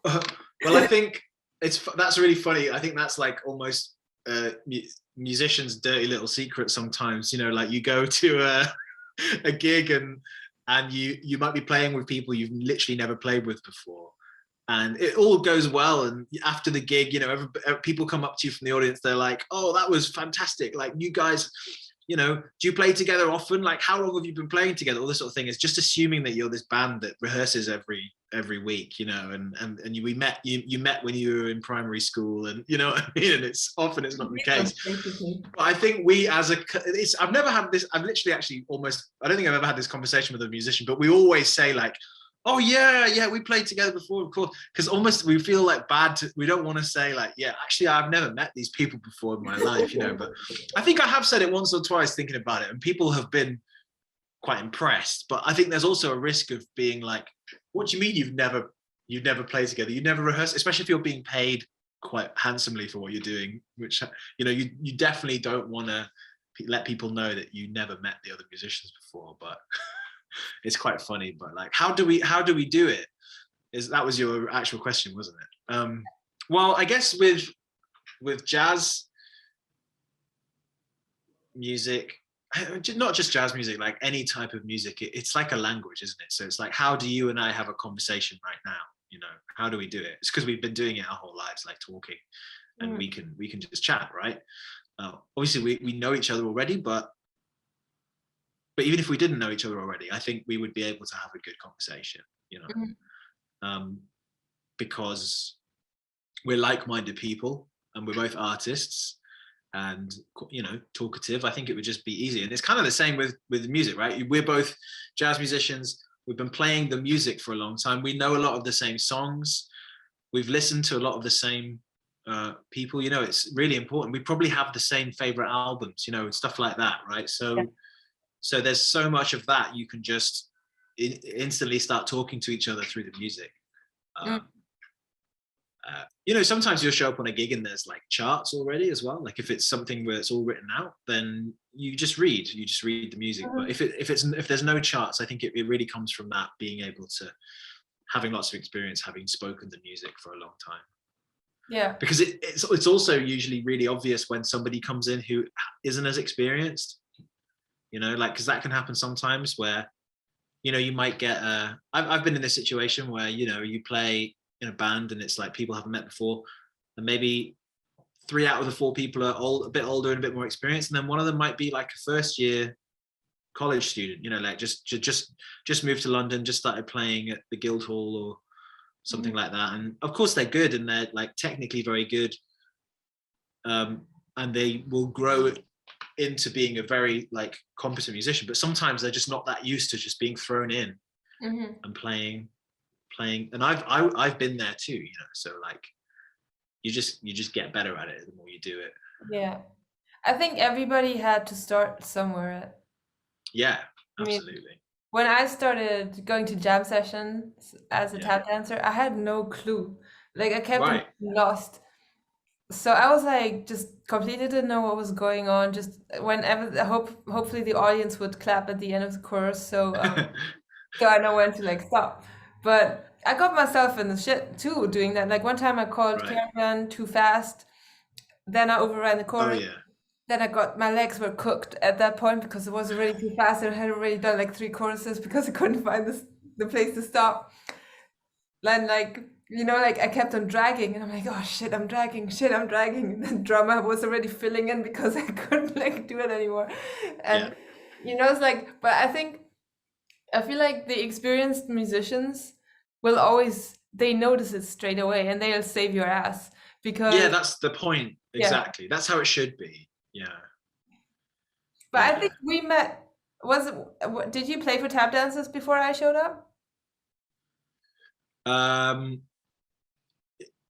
Well, I think that's really funny. I think that's like almost musicians' dirty little secret sometimes, you know, like you go to a gig and you might be playing with people you've literally never played with before, and it all goes well, and after the gig, you know, people come up to you from the audience, they're like, oh, that was fantastic, like, you guys, you know, do you play together often, like how long have you been playing together, all this sort of thing. It's just assuming that you're this band that rehearses every week, you know, and you met when you were in primary school, and you know what I mean, and it's not the case. But I think I've never had this, I've literally actually I don't think I've ever had this conversation with a musician, but we always say like, oh yeah, we played together before, of course, because almost we feel like we don't want to say like, yeah, actually I've never met these people before in my life, you know, but I think I have said it once or twice thinking about it, and people have been quite impressed. But I think there's also a risk of being like, what do you mean you've never played together, you never rehearsed, especially if you're being paid quite handsomely for what you're doing, which, you know, you definitely don't want to let people know that you never met the other musicians before. But it's quite funny. But like, how do we do it? That was your actual question, wasn't it? Well, I guess with jazz music, not just jazz music, like any type of music, it's like a language, isn't it? So it's like, how do you and I have a conversation right now? You know, how do we do it? It's because we've been doing it our whole lives, like talking, and we can just chat, right? Obviously we know each other already, but even if we didn't know each other already, I think we would be able to have a good conversation, you know, because we're like-minded people and we're both artists and, you know, talkative. I think it would just be easy. And it's kind of the same with music, right? We're both jazz musicians. We've been playing the music for a long time. We know a lot of the same songs. We've listened to a lot of the same people, you know. It's really important. We probably have the same favorite albums, you know, and stuff like that, right? So there's so much of that you can just instantly start talking to each other through the music. You know, sometimes you'll show up on a gig and there's like charts already as well. Like if it's something where it's all written out, then you just read the music. But if there's no charts, I think it really comes from that, being able to, having lots of experience, having spoken the music for a long time.
Yeah.
Because it's also usually really obvious when somebody comes in who isn't as experienced. you know, like, because that can happen sometimes where, you know, you might get I've been in this situation where, you know, you play in a band and it's like people haven't met before, and maybe 3 out of the 4 people are a bit older and a bit more experienced, and then one of them might be like a first year college student, you know, like just moved to London, just started playing at the Guildhall or something like that, and of course they're good and they're like technically very good, and they will grow into being a very like competent musician, but sometimes they're just not that used to just being thrown in and playing, and I've been there too, you know, so like you just get better at it the more you do it.
Yeah. I think everybody had to start somewhere.
Yeah,
I mean,
absolutely.
when I started going to jam sessions as a
Yeah.
tap dancer, I had no clue. Like I kept
Right.
lost. So I was like just completely didn't know what was going on. Just whenever hopefully the audience would clap at the end of the chorus, so so I know when to like stop. But I got myself in the shit too doing that. Like one time I called
Right.
Caravan too fast, then I overran the
Oh
chorus.
yeah.
Then I got my legs were cooked at that point because it was already too fast and I had already done like 3 choruses because I couldn't find the place to stop. Then like you know like I kept on dragging and I'm like, oh shit, I'm dragging, and then drummer was already filling in because I couldn't like do it anymore. And
Yeah.
you know it's like, but I feel like the experienced musicians will always they notice it straight away and they'll save your ass because
Yeah, that's the point.
yeah.
Exactly. That's how it should be. Yeah.
But I
Yeah.
think we met. Was it? Did you play for tap dancers before I showed up?
Um,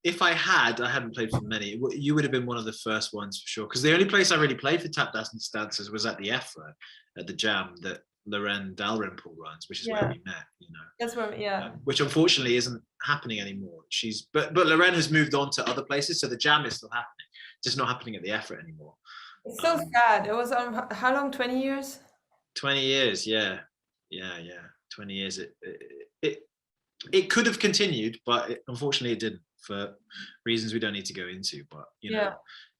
if I hadn't played for many. You would have been one of the first ones for sure. Because the only place I really played for tap dancers was at the EFRA, at the jam that Loren Dalrymple runs, which is where
Yeah,
we met. You know,
that's where. Yeah,
which unfortunately isn't happening anymore. But Loren has moved on to other places, so the jam is still happening, just not happening at the EFRA anymore.
it's so sad. It was how long? 20 years.
20 years, yeah. 20 years. It could have continued, but unfortunately it didn't, for reasons we don't need to go into. But you know,
Yeah,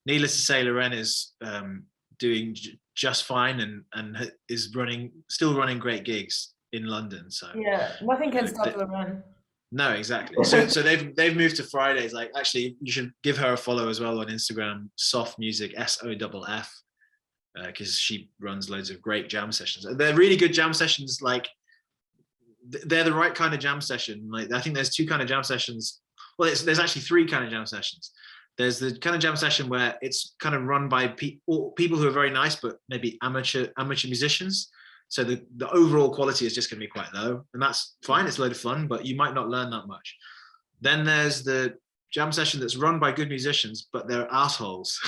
needless to say, Loren is doing just fine and is still running great gigs in London. So
yeah. Nothing
you
can
know,
stop Loren.
no, exactly. So they've moved to Fridays. Like, actually, you should give her a follow as well on Instagram. Soft Music, SOFF, because she runs loads of great jam sessions. They're really good jam sessions. Like, they're the right kind of jam session. Like, I think there's 2 kind of jam sessions. Well, there's actually 3 kind of jam sessions. There's the kind of jam session where it's kind of run by people who are very nice, but maybe amateur musicians. So the overall quality is just going to be quite low, and that's fine. It's a load of fun, but you might not learn that much. Then there's the jam session that's run by good musicians, but they're assholes.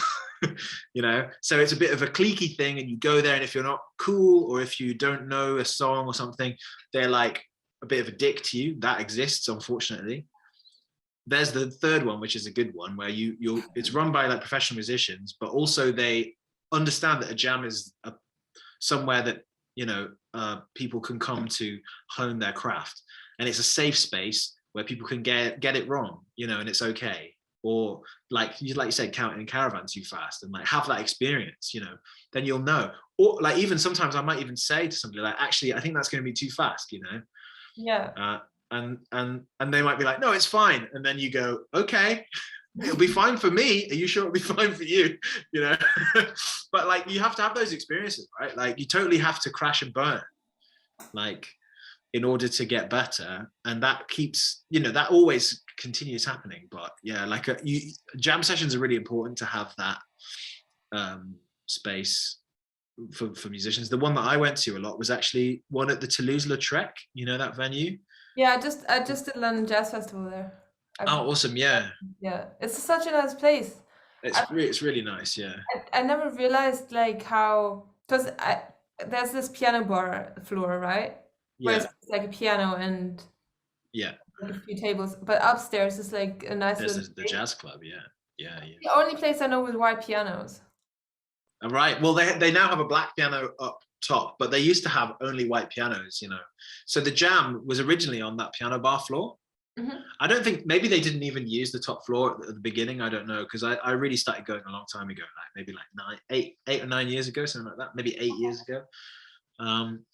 You know, so it's a bit of a cliquey thing, and you go there, and if you're not cool or if you don't know a song or something, they're like a bit of a dick to you. That exists, unfortunately. There's the third one, which is a good one, where it's run by like professional musicians, but also they understand that a jam is somewhere that, you know, people can come to hone their craft, and it's a safe space where people can get it wrong, you know, and it's okay. Or like you said, count in Caravan too fast and like have that experience, you know, then you'll know. Or like, even sometimes I might even say to somebody like, actually, I think that's going to be too fast, you know.
Yeah,
And they might be like, no, it's fine. And then you go, okay, it'll be fine for me. Are you sure it'll be fine for you? You know. But like, you have to have those experiences, right? Like, you totally have to crash and burn, like, in order to get better. And that keeps, you know, that always continues happening. But yeah, like jam sessions are really important to have that space for musicians. The one that I went to a lot was actually one at the Toulouse-Lautrec, you know, that venue.
yeah. I just did London Jazz Festival there.
Oh, awesome! Yeah,
Yeah, it's such a nice place.
it's really nice. Yeah,
I never realized like how because there's this piano bar floor, right? Where
yeah,
it's like a piano and
yeah.
like a few tables, but upstairs is like a nice
There's
little
the
space.
jazz club. Yeah, yeah, yeah.
The only place I know with white pianos.
All right. Well, they now have a black piano up top, but they used to have only white pianos. You know, so the jam was originally on that piano bar floor.
Hmm.
I don't think, maybe they didn't even use the top floor at the beginning. I don't know, because I really started going a long time ago, like maybe like 8 or 9 years ago, something like that, maybe 8 years ago. And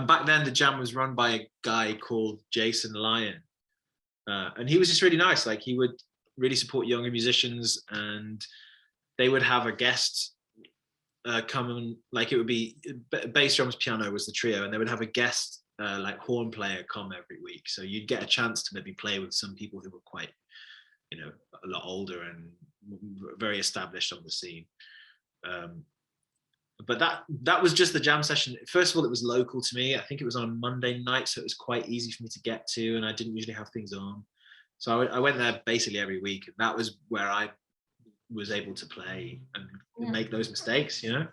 back then the jam was run by a guy called Jason Lyon, and he was just really nice. Like, he would really support younger musicians, and they would have a guest come, and like, it would be bass, drums, piano was the trio, and they would have a guest like horn player come every week. So you'd get a chance to maybe play with some people who were quite, you know, a lot older and very established on the scene. But that was just the jam session. First of all, it was local to me. I think it was on a Monday night, so it was quite easy for me to get to, and I didn't usually have things on. So I went there basically every week, and that was where I was able to play and make those mistakes, you know,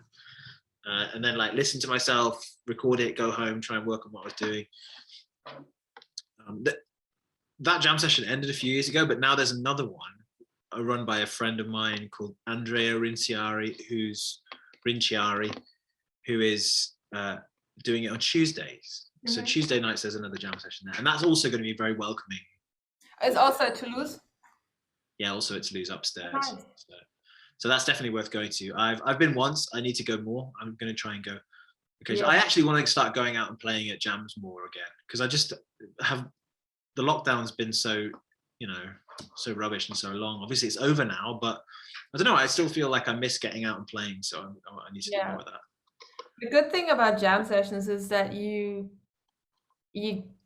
and then like listen to myself, record it, go home, try and work on what I was doing. That jam session ended a few years ago, but now there's another one run by a friend of mine called Andrea Rinciari, who is doing it on Tuesdays. So Tuesday nights there's another jam session there, and that's also going to be very welcoming.
It's also at Toulouse.
Yeah, also at Toulouse upstairs.
Nice.
So that's definitely worth going to. I've been once. I need to go more. I'm going to try and go. Because
Yeah.
I actually want to start going out and playing at jams more again. Because I just have, the lockdown's been so, you know, so rubbish and so long. Obviously it's over now, but I don't know. I still feel like I miss getting out and playing. So I need to do more of that.
The good thing about jam sessions is that you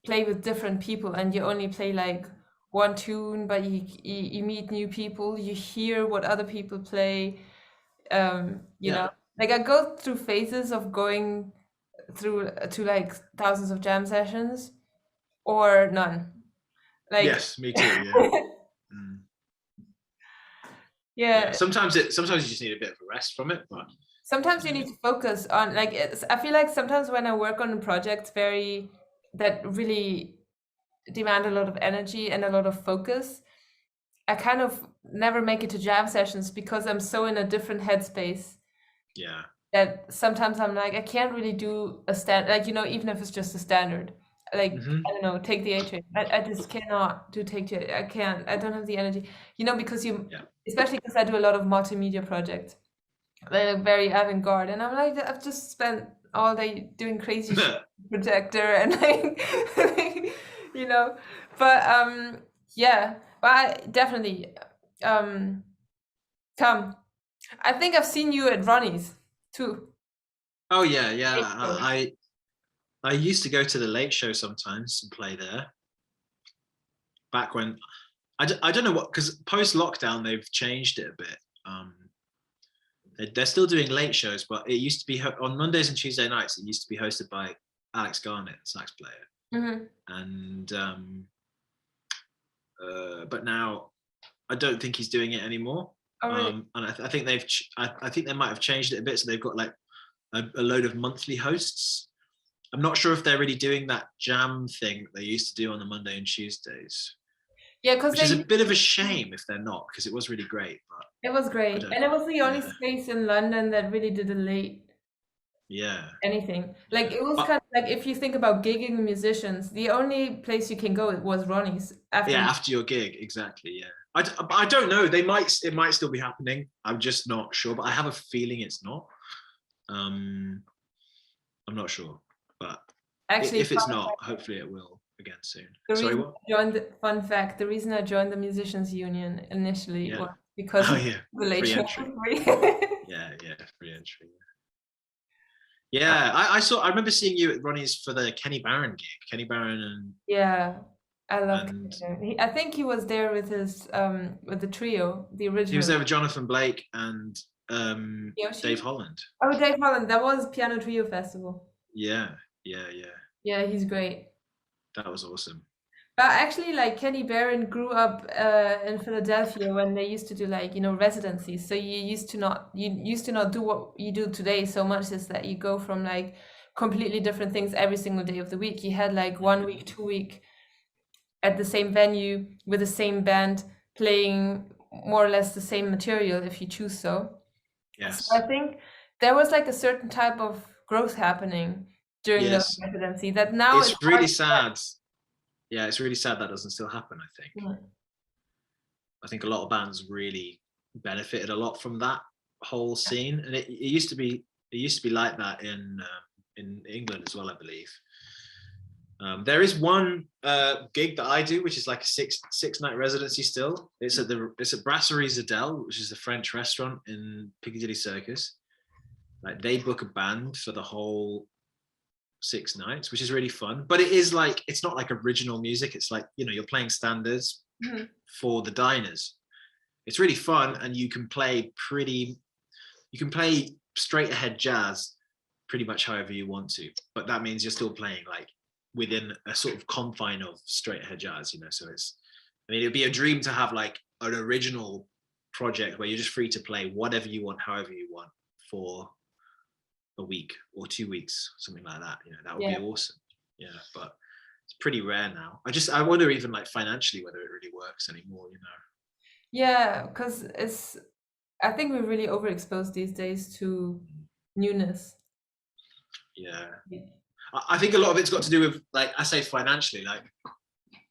play with different people, and you only play like one tune, but you meet new people, you hear what other people play. You know, like I go through phases of going through to like thousands of jam sessions or none. Like,
yes, me too. Yeah.
Yeah.
Sometimes you just need a bit of a rest from it, but
sometimes you need to focus on, like, I feel like sometimes when I work on projects that really demand a lot of energy and a lot of focus, I kind of never make it to jam sessions because I'm so in a different headspace.
Yeah.
That sometimes I'm like, I can't really do a like, you know, even if it's just a standard. Like, I don't know, take the A train. I just cannot do take the, I can't, I don't have the energy, you know, because especially because I do a lot of multimedia projects. They're very avant-garde, and I'm like, I've just spent all day doing crazy shit projector and like you know, but yeah, but I definitely come. I think I've seen you at Ronnie's too.
Oh yeah. I used to go to the Late Show sometimes and play there. Back when I don't know what, because post lockdown they've changed it a bit. They're still doing late shows, but it used to be on Mondays and Tuesday nights. It used to be hosted by Alex Garnett, sax player, and but now I don't think he's doing it anymore.
Oh, really?
And I think I think they might have changed it a bit, so they've got like a load of monthly hosts. I'm not sure if they're really doing that jam thing that they used to do on the Monday and Tuesdays.
Yeah, because
which is a bit of a shame if they're not, because it was really great. But
it was great, and it was the only space in London that really did a late anything. Like, it was kind of like, if you think about gigging musicians, the only place you can go was Ronnie's
after your gig. Exactly. Yeah. I don't know. It might still be happening. I'm just not sure, but I have a feeling it's not. I'm not sure, but actually, if it's not, hopefully it will again soon. Sorry, what?
Fun fact: the reason I joined the Musicians Union initially was because of the Late Show.
Free entry. Yeah, I remember seeing you at Ronnie's for the Kenny Barron gig. Kenny Barron and
I love Kenny Barron. I think he was there with his with the trio, the original.
He was there with Jonathan Blake and Dave Holland.
Oh, Dave Holland. That was Piano Trio Festival.
Yeah,
he's great.
That was awesome.
But actually, like, Kenny Barron grew up in Philadelphia when they used to do, like, you know, residencies. So you used to not do what you do today so much, is that you go from like completely different things every single day of the week. You had like 1 week, 2 week at the same venue with the same band playing more or less the same material if you choose so.
Yes.
So I think there was like a certain type of growth happening during the residency that now
it's really sad. Yeah, it's really sad that doesn't still happen, I think. I think a lot of bands really benefited a lot from that whole scene, and it used to be like that in in England as well, I believe. There is one gig that I do, which is like a six night residency. Still, it's at Brasserie Zadel, which is the French restaurant in Piccadilly Circus. Like they book a band for the whole 6 nights, which is really fun. But it is like, it's not like original music. It's like, you know, you're playing standards for the diners. It's really fun, and you can play straight ahead jazz pretty much however you want to. But that means you're still playing like within a sort of confine of straight ahead jazz, you know. So it'd be a dream to have like an original project where you're just free to play whatever you want, however you want, for a week or 2 weeks, something like that. You know, that would be awesome. Yeah, but it's pretty rare now. I wonder even like financially whether it really works anymore, you know.
Yeah, because I think we're really overexposed these days to newness.
Yeah. I think a lot of it's got to do with, like, I say financially, like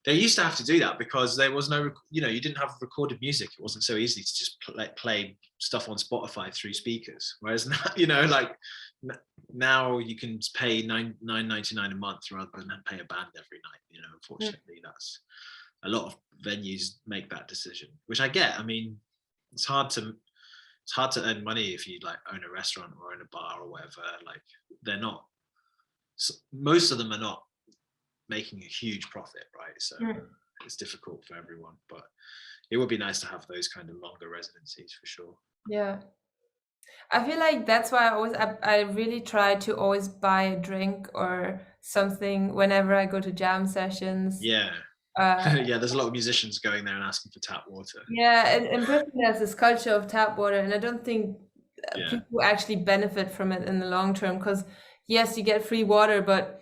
they used to have to do that because there was no, you know, you didn't have recorded music. It wasn't so easy to just play stuff on Spotify through speakers. Whereas now, you know, like now you can pay $9.99 a month rather than pay a band every night. You know, unfortunately, that's a lot of venues make that decision, which I get. I mean, it's hard to earn money if you like own a restaurant or own a bar or whatever. Like they're not. Most of them are not making a huge profit, right? So it's difficult for everyone, but it would be nice to have those kind of longer residencies for sure.
Yeah, I feel like that's why I really try to always buy a drink or something whenever I go to jam sessions.
Yeah. Yeah, there's a lot of musicians going there and asking for tap water.
Yeah, and in Britain there's this culture of tap water, and I don't think people actually benefit from it in the long term, because yes, you get free water, but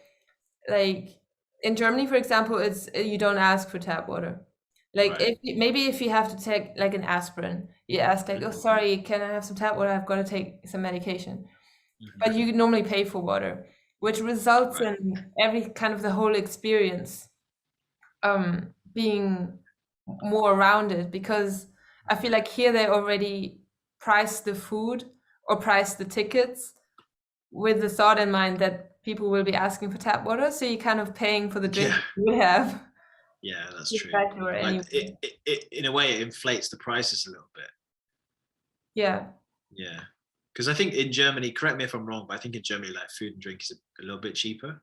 like in Germany, for example, it's you don't ask for tap water. Like if you have to take like an aspirin, you ask like, oh sorry, can I have some tap water? I've got to take some medication. But you normally pay for water, which results in every kind of the whole experience being more rounded, because I feel like here they already price the food or price the tickets with the thought in mind that people will be asking for tap water, so you're kind of paying for the drink you have.
Yeah, that's true. Like it, in a way, it inflates the prices a little bit.
Yeah.
Yeah, because I think in Germany, correct me if I'm wrong, but I think in Germany, like food and drink is a little bit cheaper.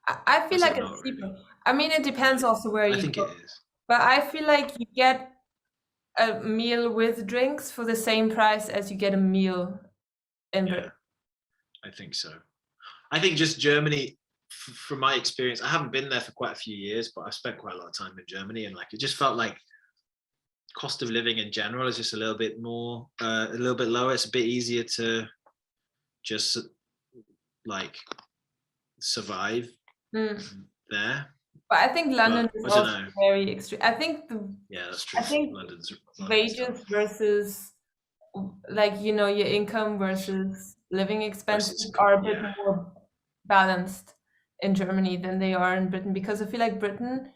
I feel like it's cheaper. Really? I mean, it depends also where you go. I
think it is.
But I feel like you get a meal with drinks for the same price as you get a meal in Britain.
I think so. I think just Germany, from my experience, I haven't been there for quite a few years, but I've spent quite a lot of time in Germany, and like it just felt like cost of living in general is just a little bit more, a little bit lower. It's a bit easier to just like survive there.
But I think London is also very extreme. I think
that's true.
I think London's wages versus like, you know, your income versus living expenses are a bit more balanced in Germany than they are in Britain, because I feel like Britain,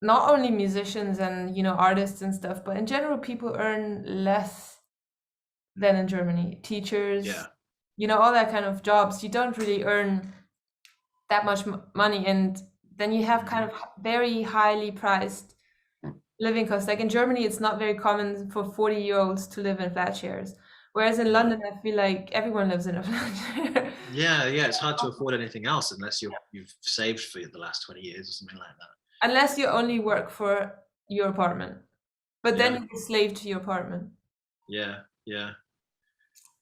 not only musicians and, you know, artists and stuff, but in general people earn less than in Germany. Teachers, you know, all that kind of jobs, you don't really earn that much money, and then you have kind of very highly priced living costs. Like in Germany, it's not very common for 40-year-olds to live in flat shares. Whereas in London, I feel like everyone lives in a flat share.
Yeah, it's hard to afford anything else unless you've saved for the last 20 years or something like that.
Unless you only work for your apartment. But then you're a slave to your apartment.
Yeah.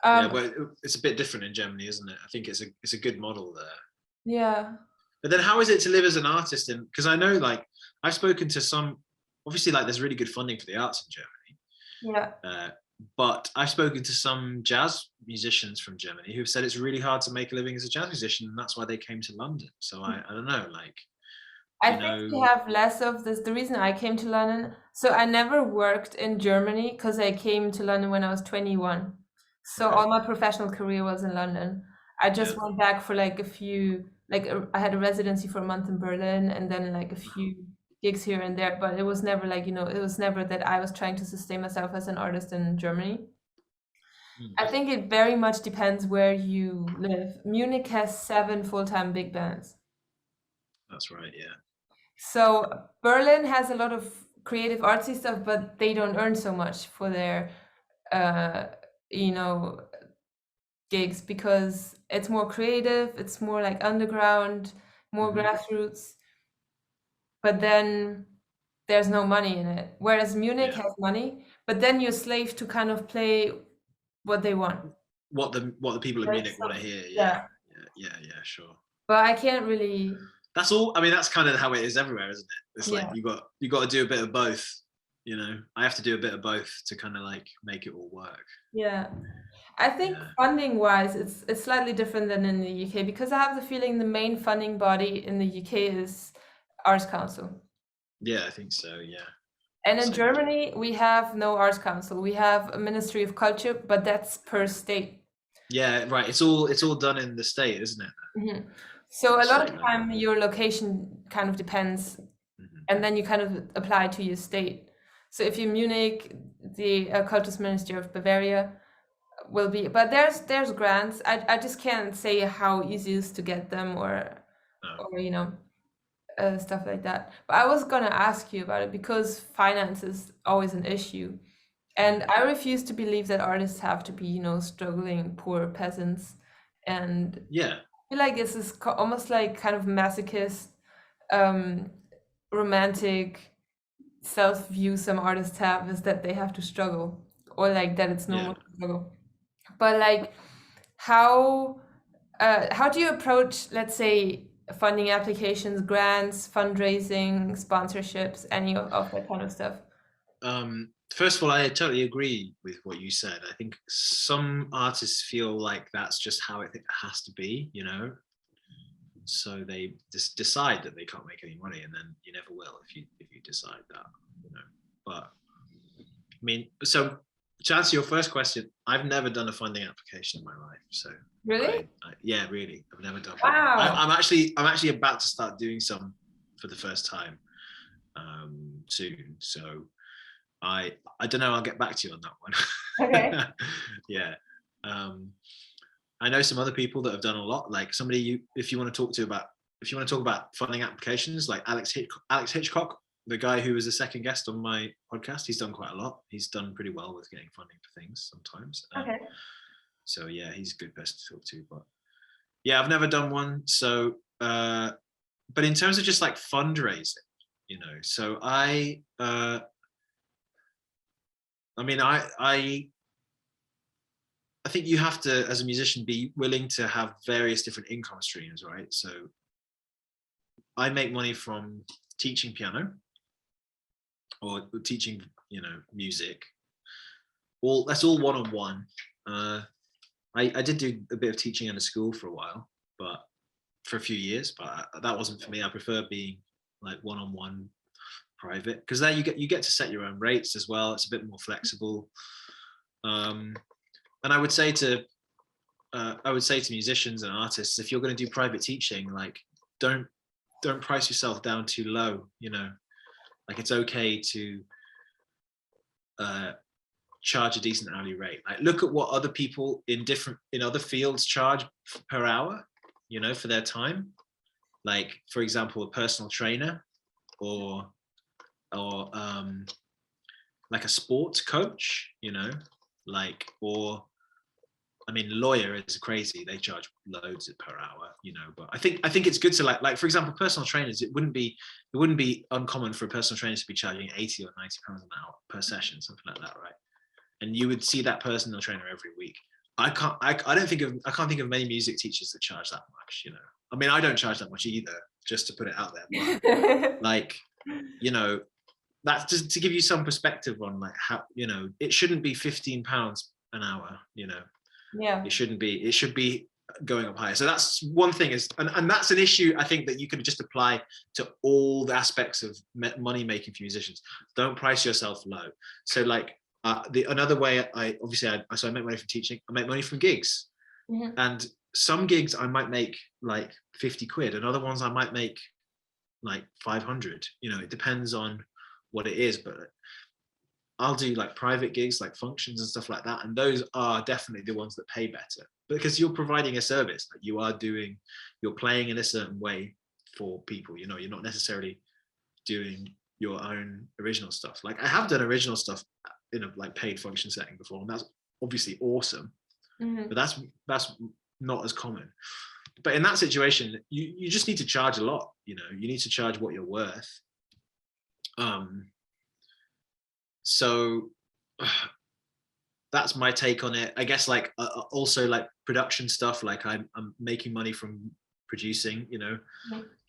But it's a bit different in Germany, isn't it? I think it's a good model there.
Yeah.
But then how is it to live as an artist? And because I know, like, I've spoken to some, obviously, like, there's really good funding for the arts in Germany.
Yeah.
But I've spoken to some jazz musicians from Germany who've said it's really hard to make a living as a jazz musician, and that's why they came to London. So I don't know, like,
I think we have less of this. The reason I came to London, so I never worked in Germany because I came to London when I was 21. So all my professional career was in London. I just went back for like a few, like I had a residency for a month in Berlin, and then like a few gigs here and there, but it was never like, you know, it was never that I was trying to sustain myself as an artist in Germany. I think it very much depends where you live. Munich has 7 full-time big bands.
That's right. Yeah.
So Berlin has a lot of creative artsy stuff, but they don't earn so much for their, uh, you know, gigs because it's more creative, it's more like underground, more grassroots, but then there's no money in it. Whereas Munich
Yeah.
has money, but then you're slave to kind of play what they want.
What the people of
Right?
Munich
So,
want to hear. Yeah.
yeah,
Yeah. Sure.
but I can't really,
That's all. I mean, that's kind of how it is everywhere, isn't it? It's like
yeah,
you got to do a bit of both. You know, I have to do a bit of both to kind of like make it all work.
yeah. I think
Yeah.
funding wise, it's slightly different than in the UK because I have the feeling the main funding body in the UK is Arts Council.
Yeah, I think so. Yeah.
And in
Same.
Germany, we have no Arts Council. We have a Ministry of Culture, but that's per state.
Yeah. Right. It's all done in the state, isn't it?
Mhm.
At
So
the
a lot
state
of
level.
time your location kind of depends,
Mhm.
and then you kind of apply to your state. So if you're Munich, the Cultus Ministry of Bavaria will be, but there's grants. I just can't say how easy it is to get them
No.
or stuff like that. But I was gonna ask you about it because finance is always an issue. And
Mhm.
I refuse to believe that artists have to be, struggling poor peasants. And
Yeah.
I feel like this is almost like kind of masochist, um, romantic self-view some artists have is that they have to struggle or like that it's
Yeah.
normal to struggle. But like, how how do you approach, let's say, funding applications, grants, fundraising, sponsorships, any of that kind of stuff?
First of all, I totally agree with what you said. I think some artists feel like that's just how it has to be, you know. So they just decide that they can't make any money, and then you never will if you decide that, you know. But I mean, so to answer your first question, I've never done a funding application in my life. So
Really?
yeah, really, I've never done one.
Wow.
I'm actually about to start doing some for the first time soon. So I don't know. I'll get back to you on that
Okay.
one. Yeah. Um, I know some other people that have done a lot. Like somebody if you want to talk to about if you want to talk about funding applications, like Alex Hitchcock, the guy who was the second guest on my podcast, he's done quite a lot. He's done pretty well with getting funding for things sometimes.
Okay.
So yeah, he's a good person to talk to. But yeah, I've never done one. So, but in terms of just like fundraising, you know, so I mean, I think you have to, as a musician, be willing to have various different income streams, right? So I make money from teaching piano or teaching, you know, music. That's all one-on-one. I did do a bit of teaching in a school for a while, but for a few years, but that wasn't for me. I prefer being like one-on-one private because there you get to set your own rates as well. It's a bit more flexible. And I would say to musicians and artists, if you're going to do private teaching, like don't price yourself down too low. You know, like it's okay to charge a decent hourly rate. Like look at what other people in other fields charge per hour. You know, for their time. Like for example, a personal trainer or like a sports coach. You know, like or I mean, lawyer is crazy. They charge loads per hour, you know. But I think it's good to like for example, personal trainers. It wouldn't be uncommon for a personal trainer to be charging 80 or 90 pounds an hour per session, something like that, right? And you would see that personal trainer every week. I can't think of many music teachers that charge that much, you know. I mean, I don't charge that much either, just to put it out there. But like, you know, that's just to give you some perspective on like how, you know, it shouldn't be £15 an hour, you know.
Yeah.
It shouldn't be. It should be going up higher. So that's one thing is, and that's an issue I think that you can just apply to all the aspects of money making for musicians. Don't price yourself low. So like another way I make money from teaching. I make money from gigs,
Mhm.
and some gigs I might make like 50 quid, and other ones I might make like 500. You know, it depends on what it is, but I'll do like private gigs, like functions and stuff like that, and those are definitely the ones that pay better because you're providing a service. Like you're playing in a certain way for people. You know, you're not necessarily doing your own original stuff. Like I have done original stuff in a like paid function setting before, and that's obviously awesome.
Mhm.
But that's not as common. But in that situation, you just need to charge a lot. You know, you need to charge what you're worth. So that's my take on it. I guess like also like production stuff. Like I'm making money from producing. You know,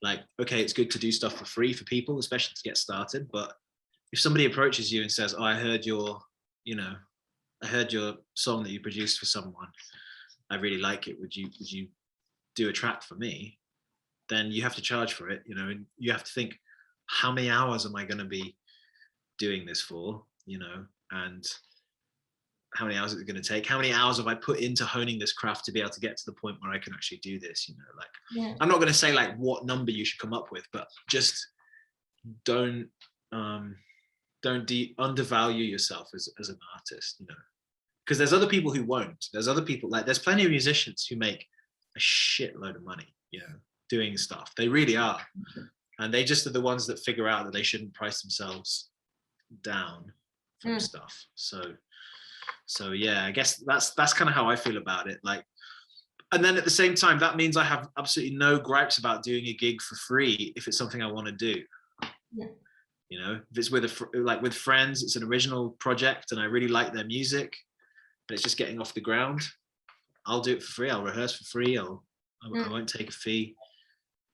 like okay, it's good to do stuff for free for people, especially to get started. But if somebody approaches you and says, "Oh, I heard your song that you produced for someone. I really like it. Would you do a track for me?" Then you have to charge for it. You know, and you have to think, how many hours am I going to be doing this for, you know, and how many hours is it going to take? How many hours have I put into honing this craft to be able to get to the point where I can actually do this? You know, like I'm not going to say like what number you should come up with, but just don't undervalue yourself as an artist, you know, because there's other people who won't. There's other people like there's plenty of musicians who make a shitload of money, you know, doing stuff. They really are, and they just are the ones that figure out that they shouldn't price themselves down from stuff. So yeah, I guess that's kind of how I feel about it. Like, and then at the same time, that means I have absolutely no gripes about doing a gig for free if it's something I want to do.
Yeah.
You know, if it's with with friends, it's an original project, and I really like their music, but it's just getting off the ground. I'll do it for free. I'll rehearse for free. I won't take a fee.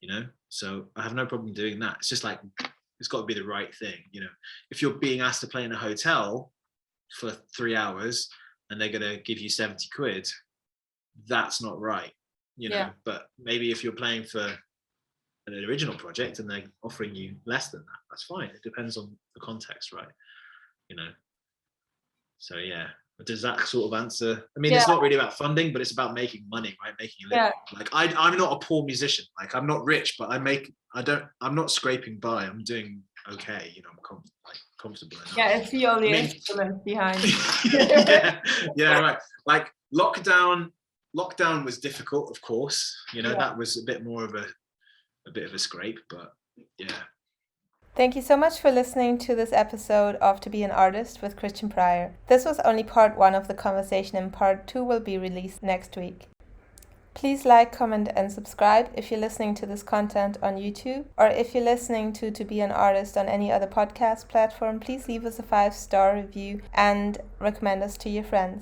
You know, so I have no problem doing that. It's just like it's got to be the right thing. You know, if you're being asked to play in a hotel for 3 hours and they're going to give you 70 quid, that's not right. You know, but maybe if you're playing for an original project and they're offering you less than that, that's fine. It depends on the context, right? You know, so yeah. But does that sort of answer? I mean, it's not really about funding, but it's about making money, right? Making a living. Like I'm not a poor musician. Like I'm not rich, but I'm not scraping by. I'm doing okay. You know, I'm comfortable enough.
Yeah, I see all the instruments behind.
yeah, right. Like lockdown was difficult, of course. You know, that was a bit more of a bit of a scrape, but yeah.
Thank you so much for listening to this episode of To Be an Artist with Christian Pryor. This was only part 1 of the conversation, and part 2 will be released next week. Please like, comment, and subscribe if you're listening to this content on YouTube, or if you're listening to Be an Artist on any other podcast platform, please leave us a 5-star review and recommend us to your friends.